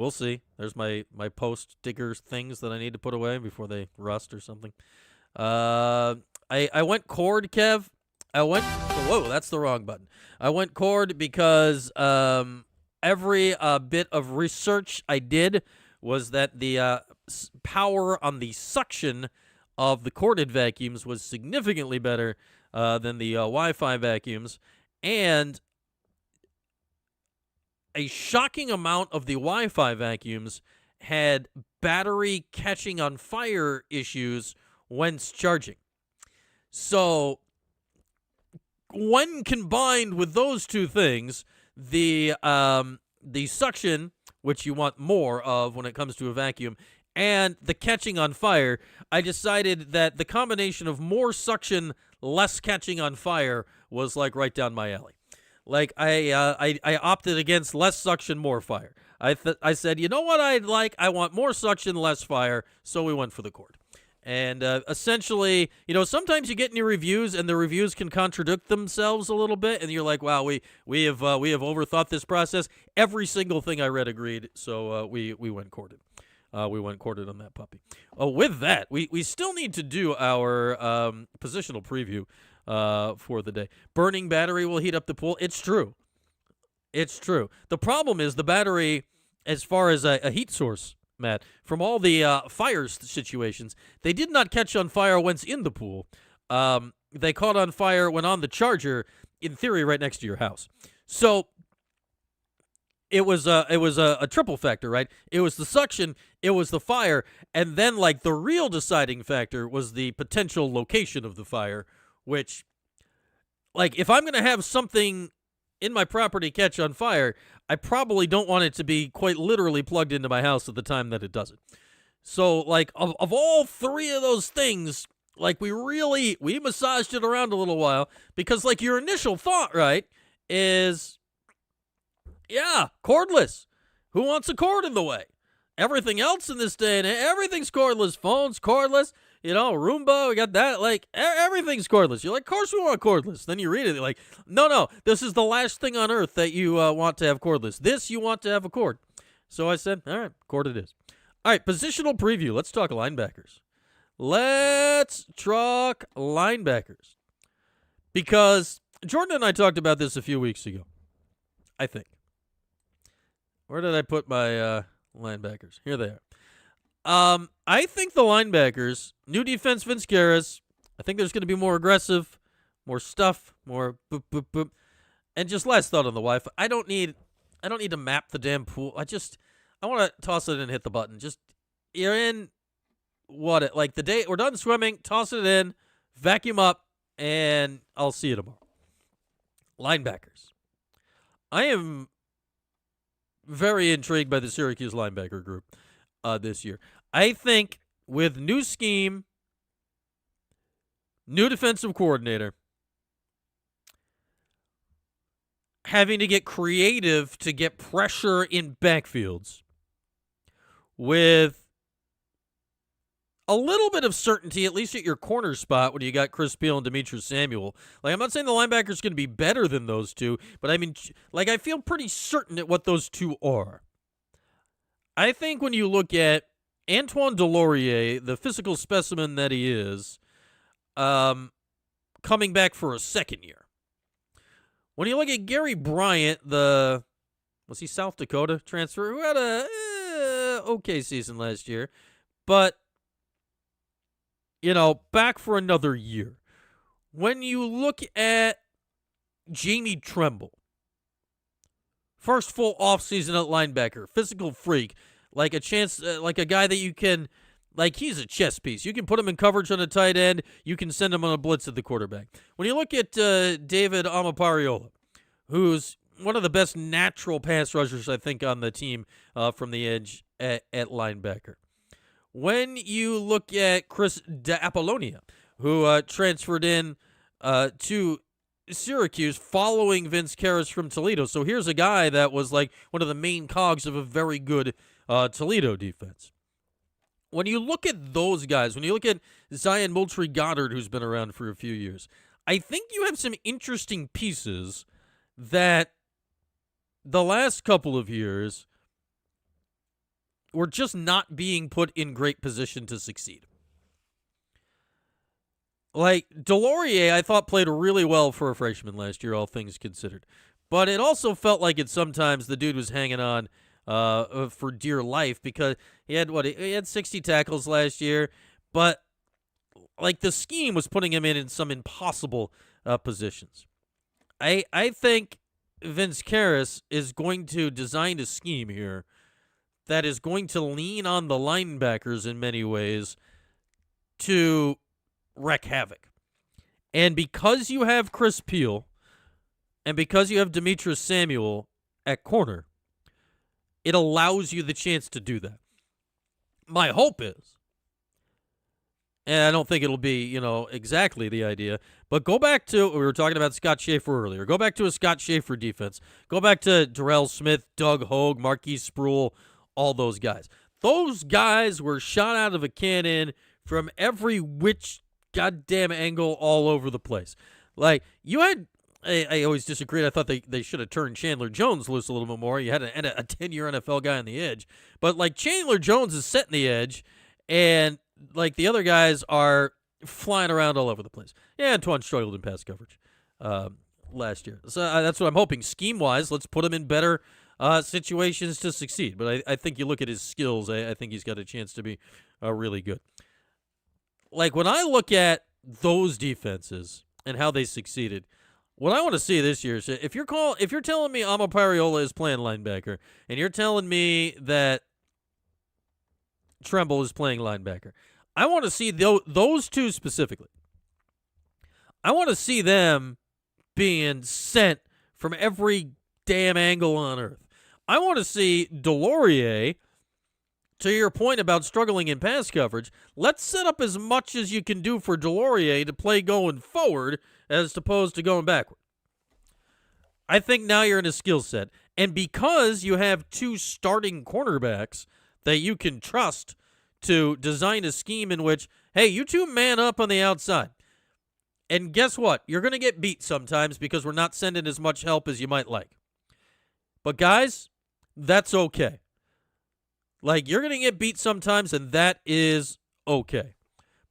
see. There's my post digger things that I need to put away before they rust or something. I went cord, Kev. Whoa, that's the wrong button. I went cord because every bit of research I did was that the power on the suction of the corded vacuums was significantly better than the Wi-Fi vacuums, and a shocking amount of the Wi-Fi vacuums had battery catching on fire issues when charging. So when combined with those two things, the suction, which you want more of when it comes to a vacuum, and the catching on fire, I decided that the combination of more suction, less catching on fire was like right down my alley. Like I opted against less suction, more fire. I said, you know what I'd like? I want more suction, less fire. So we went for the cord. And essentially, sometimes you get in your reviews and the reviews can contradict themselves a little bit, and you're like, wow, we have overthought this process. Every single thing I read agreed, so we went corded. We went corded on that puppy. With that, we still need to do our positional preview for the day. Burning battery will heat up the pool. It's true. The problem is the battery, as far as a heat source, Matt, from all the fire situations, they did not catch on fire once in the pool. They caught on fire when on the charger, in theory, right next to your house. So it was a triple factor, right? It was the suction, it was the fire, and then like the real deciding factor was the potential location of the fire, which, like, if I'm gonna have something in my property catch on fire, I probably don't want it to be quite literally plugged into my house at the time that it does it. So, like, of all three of those things, like, we massaged it around a little while, because, like, your initial thought, right, is, yeah, cordless. Who wants a cord in the way? Everything else in this day and age, everything's cordless. Phones, cordless. Roomba, we got that. Like, everything's cordless. You're like, of course we want cordless. Then you read it, you're like, no, this is the last thing on earth that you want to have cordless. This, you want to have a cord. So I said, all right, cord it is. All right, positional preview. Let's talk linebackers. Because Jordan and I talked about this a few weeks ago, I think. Where did I put my linebackers? Here they are. I think the linebackers, new defense, Vince Garris, I think there's going to be more aggressive, more stuff, more boop, boop, boop, and just last thought on the Wi-Fi. I don't need to map the damn pool. I want to toss it and hit the button. Just you're in like the day we're done swimming, toss it in, vacuum up, and I'll see you tomorrow. Linebackers. I am very intrigued by the Syracuse linebacker group this year. I think with new scheme, new defensive coordinator, having to get creative to get pressure in backfields with a little bit of certainty, at least at your corner spot when you got Chris Peele and Demetrius Samuel. Like, I'm not saying the linebacker's going to be better than those two, but I mean, like, I feel pretty certain at what those two are. I think when you look at Antoine Delorier, the physical specimen that he is, coming back for a second year. When you look at Gary Bryant, was he South Dakota transfer, who had a okay season last year, but back for another year. When you look at Jamie Tremble, first full offseason at linebacker, physical freak, like a chance, like a guy that you can, like he's a chess piece. You can put him in coverage on a tight end. You can send him on a blitz at the quarterback. When you look at David Amapariola, who's one of the best natural pass rushers, I think, on the team from the edge at linebacker. When you look at Chris D'Apollonia, who transferred in to Syracuse following Vince Karras from Toledo. So here's a guy that was like one of the main cogs of a very good Toledo defense. When you look at those guys, when you look at Zion Moultrie-Goddard, who's been around for a few years, I think you have some interesting pieces that the last couple of years were just not being put in great position to succeed. Like, Delorier, I thought played really well for a freshman last year, all things considered. But it also felt like sometimes the dude was hanging on for dear life because he had 60 tackles last year, but like the scheme was putting him in some impossible positions. I think Vince Karras is going to design a scheme here that is going to lean on the linebackers in many ways to wreak havoc. And because you have Chris Peele and because you have Demetrius Samuel at corner, it allows you the chance to do that. My hope is, and I don't think it'll be, exactly the idea, but go back to, we were talking about Scott Schaefer earlier, go back to a Scott Schaefer defense. Go back to Darrell Smith, Doug Hogue, Marquise Sproul, all those guys. Those guys were shot out of a cannon from every which goddamn angle all over the place. Like, you had, I always disagreed. I thought they should have turned Chandler Jones loose a little bit more. You had a 10-year NFL guy on the edge. But, like, Chandler Jones is setting the edge, and, like, the other guys are flying around all over the place. Yeah, Antoine struggled in pass coverage last year. So that's what I'm hoping. Scheme-wise, let's put him in better situations to succeed. But I think you look at his skills, I think he's got a chance to be really good. Like, when I look at those defenses and how they succeeded, what I want to see this year is if you're telling me Amapariola is playing linebacker and you're telling me that Tremble is playing linebacker, I want to see those two specifically. I want to see them being sent from every damn angle on earth. I want to see Delorier, to your point about struggling in pass coverage, let's set up as much as you can do for Delorier to play going forward as opposed to going backward. I think now you're in a skill set. And because you have two starting cornerbacks that you can trust to design a scheme in which, hey, you two man up on the outside. And guess what? You're going to get beat sometimes because we're not sending as much help as you might like. But guys, that's okay. Like, you're going to get beat sometimes, and that is okay.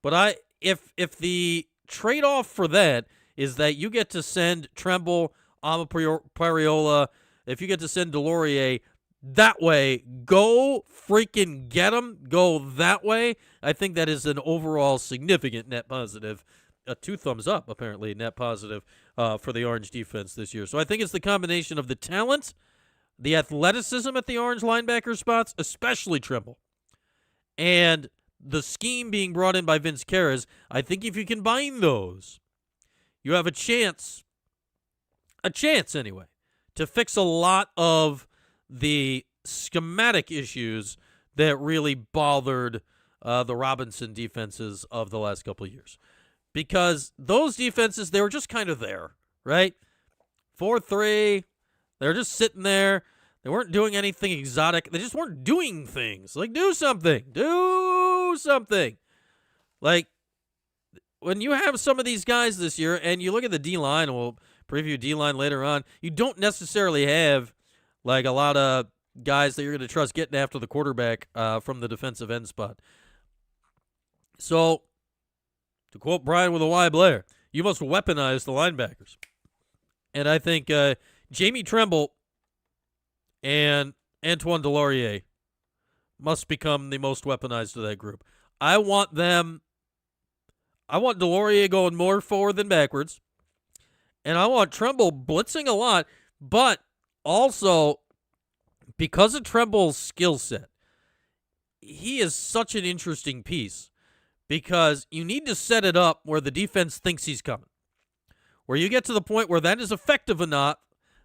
But if the trade-off for that is that you get to send Tremble, Amapariola, if you get to send Delorier that way, go freaking get them. Go that way. I think that is an overall significant net positive. 2 thumbs up, apparently, net positive for the Orange defense this year. So I think it's the combination of the talent, the athleticism at the Orange linebacker spots, especially Tremble, and the scheme being brought in by Vince Karras, I think if you combine those, you have a chance anyway, to fix a lot of the schematic issues that really bothered the Robinson defenses of the last couple of years. Because those defenses, they were just kind of there, right? 4-3, they were just sitting there. They weren't doing anything exotic. They just weren't doing things. Like, do something. Do something. Like, when you have some of these guys this year, and you look at the D-line, and we'll preview D-line later on, you don't necessarily have, like, a lot of guys that you're going to trust getting after the quarterback from the defensive end spot. So, to quote Brian with a Y Blair, you must weaponize the linebackers. And I think Jamie Tremble and Antoine Delorier must become the most weaponized of that group. I want Delorier going more forward than backwards. And I want Tremble blitzing a lot, but also because of Tremble's skill set, he is such an interesting piece because you need to set it up where the defense thinks he's coming, where you get to the point where that is effective enough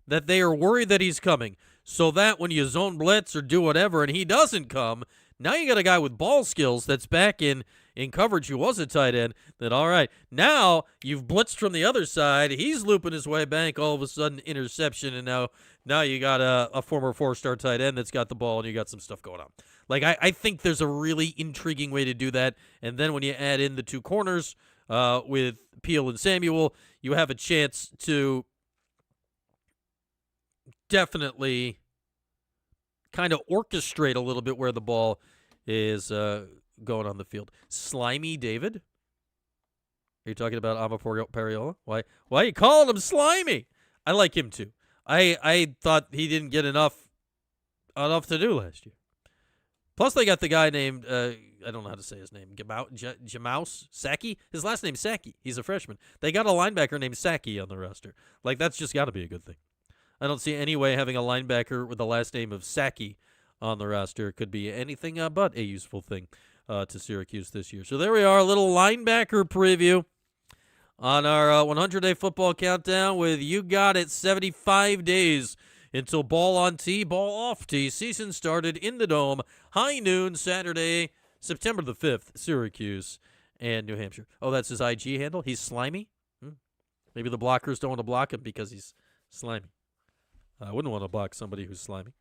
that they are worried that he's coming, so that when you zone blitz or do whatever and he doesn't come, now you got a guy with ball skills that's back in coverage who was a tight end, that, all right, now you've blitzed from the other side, he's looping his way back, all of a sudden interception, and now you got a former 4-star tight end that's got the ball and you got some stuff going on. Like, I think there's a really intriguing way to do that, and then when you add in the two corners with Peel and Samuel, you have a chance to definitely kind of orchestrate a little bit where the ball is going on the field. Slimy David? Are you talking about Ama Pariola? Why are you calling him slimy? I like him too. I thought he didn't get enough to do last year. Plus, they got the guy named, I don't know how to say his name, Jamaus Saki? His last name's Saki. He's a freshman. They got a linebacker named Saki on the roster. Like, that's just got to be a good thing. I don't see any way having a linebacker with the last name of Saki on the roster could be anything but a useful thing to Syracuse this year. So there we are, a little linebacker preview on our 100-day football countdown with You Got It, 75 days until ball on tee, ball off tee. Season started in the Dome, high noon, Saturday, September the 5th, Syracuse and New Hampshire. Oh, that's his IG handle? He's slimy? Maybe the blockers don't want to block him because he's slimy. I wouldn't want to block somebody who's slimy.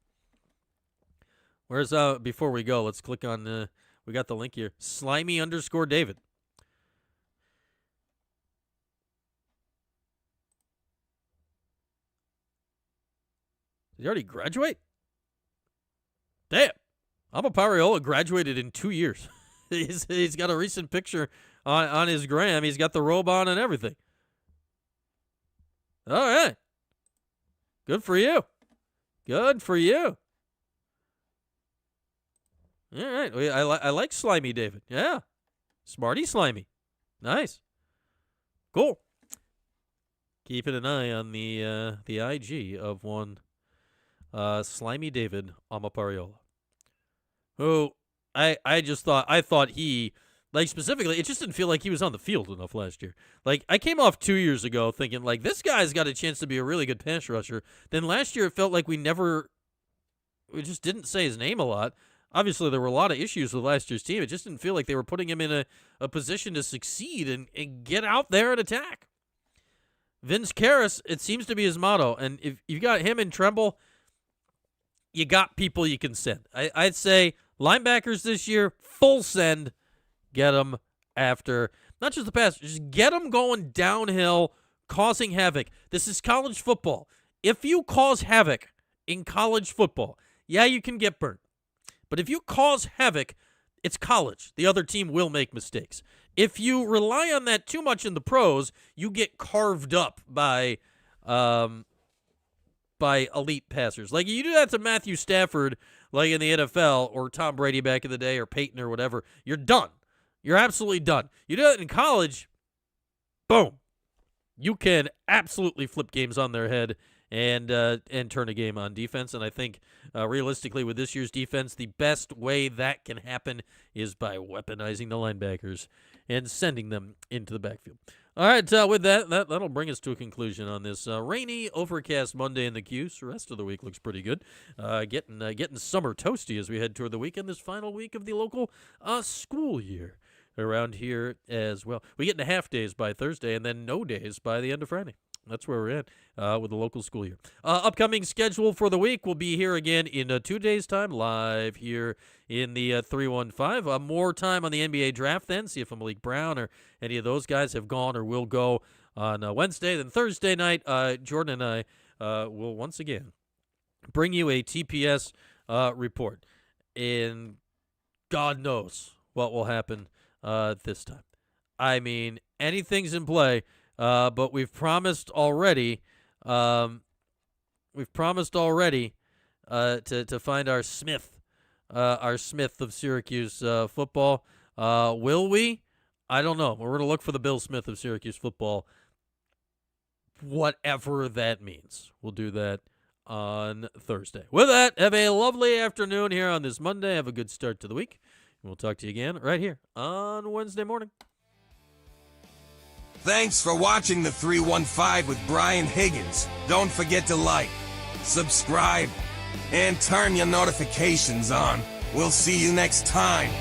Where's, before we go, let's click on, we got the link here, Slimy_David. Did he already graduate? Damn. Ama Pariola graduated in 2 years. He's got a recent picture on his gram. He's got the robe on and everything. All right. Good for you. Good for you. All right. I like Slimy David. Yeah. Smarty Slimy. Nice. Cool. Keeping an eye on the IG of one Slimy David Ama Pariola, who I thought he, like, specifically, it just didn't feel like he was on the field enough last year. Like, I came off 2 years ago thinking, like, this guy's got a chance to be a really good pass rusher. Then last year it felt like we just didn't say his name a lot. Obviously, there were a lot of issues with last year's team. It just didn't feel like they were putting him in a position to succeed and get out there and attack. Vince Karras, it seems to be his motto. And if you got him and Tremble, you got people you can send. I'd say linebackers this year, full send. Get them after, not just the pass, just get them going downhill, causing havoc. This is college football. If you cause havoc in college football, yeah, you can get burnt. But if you cause havoc, it's college. The other team will make mistakes. If you rely on that too much in the pros, you get carved up by elite passers. Like, you do that to Matthew Stafford, like in the NFL, or Tom Brady back in the day, or Peyton or whatever, you're done. You're absolutely done. You do that in college, boom. You can absolutely flip games on their head and turn a game on defense. And I think realistically with this year's defense, the best way that can happen is by weaponizing the linebackers and sending them into the backfield. All right, with that'll bring us to a conclusion on this rainy, overcast Monday in the Q's. The rest of the week looks pretty good. Getting summer toasty as we head toward the weekend, this final week of the local school year around here as well. We get into half days by Thursday and then no days by the end of Friday. That's where we're at with the local school year. Upcoming schedule for the week will be here again in 2 days' time, live here in the 315. More time on the NBA draft then, see if Malik Brown or any of those guys have gone or will go on Wednesday. Then Thursday night, Jordan and I will once again bring you a TPS report. And God knows what will happen this time. I mean, anything's in play. But we've promised already. To find our Smith of Syracuse football. Will we? I don't know. We're going to look for the Bill Smith of Syracuse football. Whatever that means, we'll do that on Thursday. With that, have a lovely afternoon here on this Monday. Have a good start to the week. And we'll talk to you again right here on Wednesday morning. Thanks for watching the 315 with Brian Higgins. Don't forget to like, subscribe, and turn your notifications on. We'll see you next time.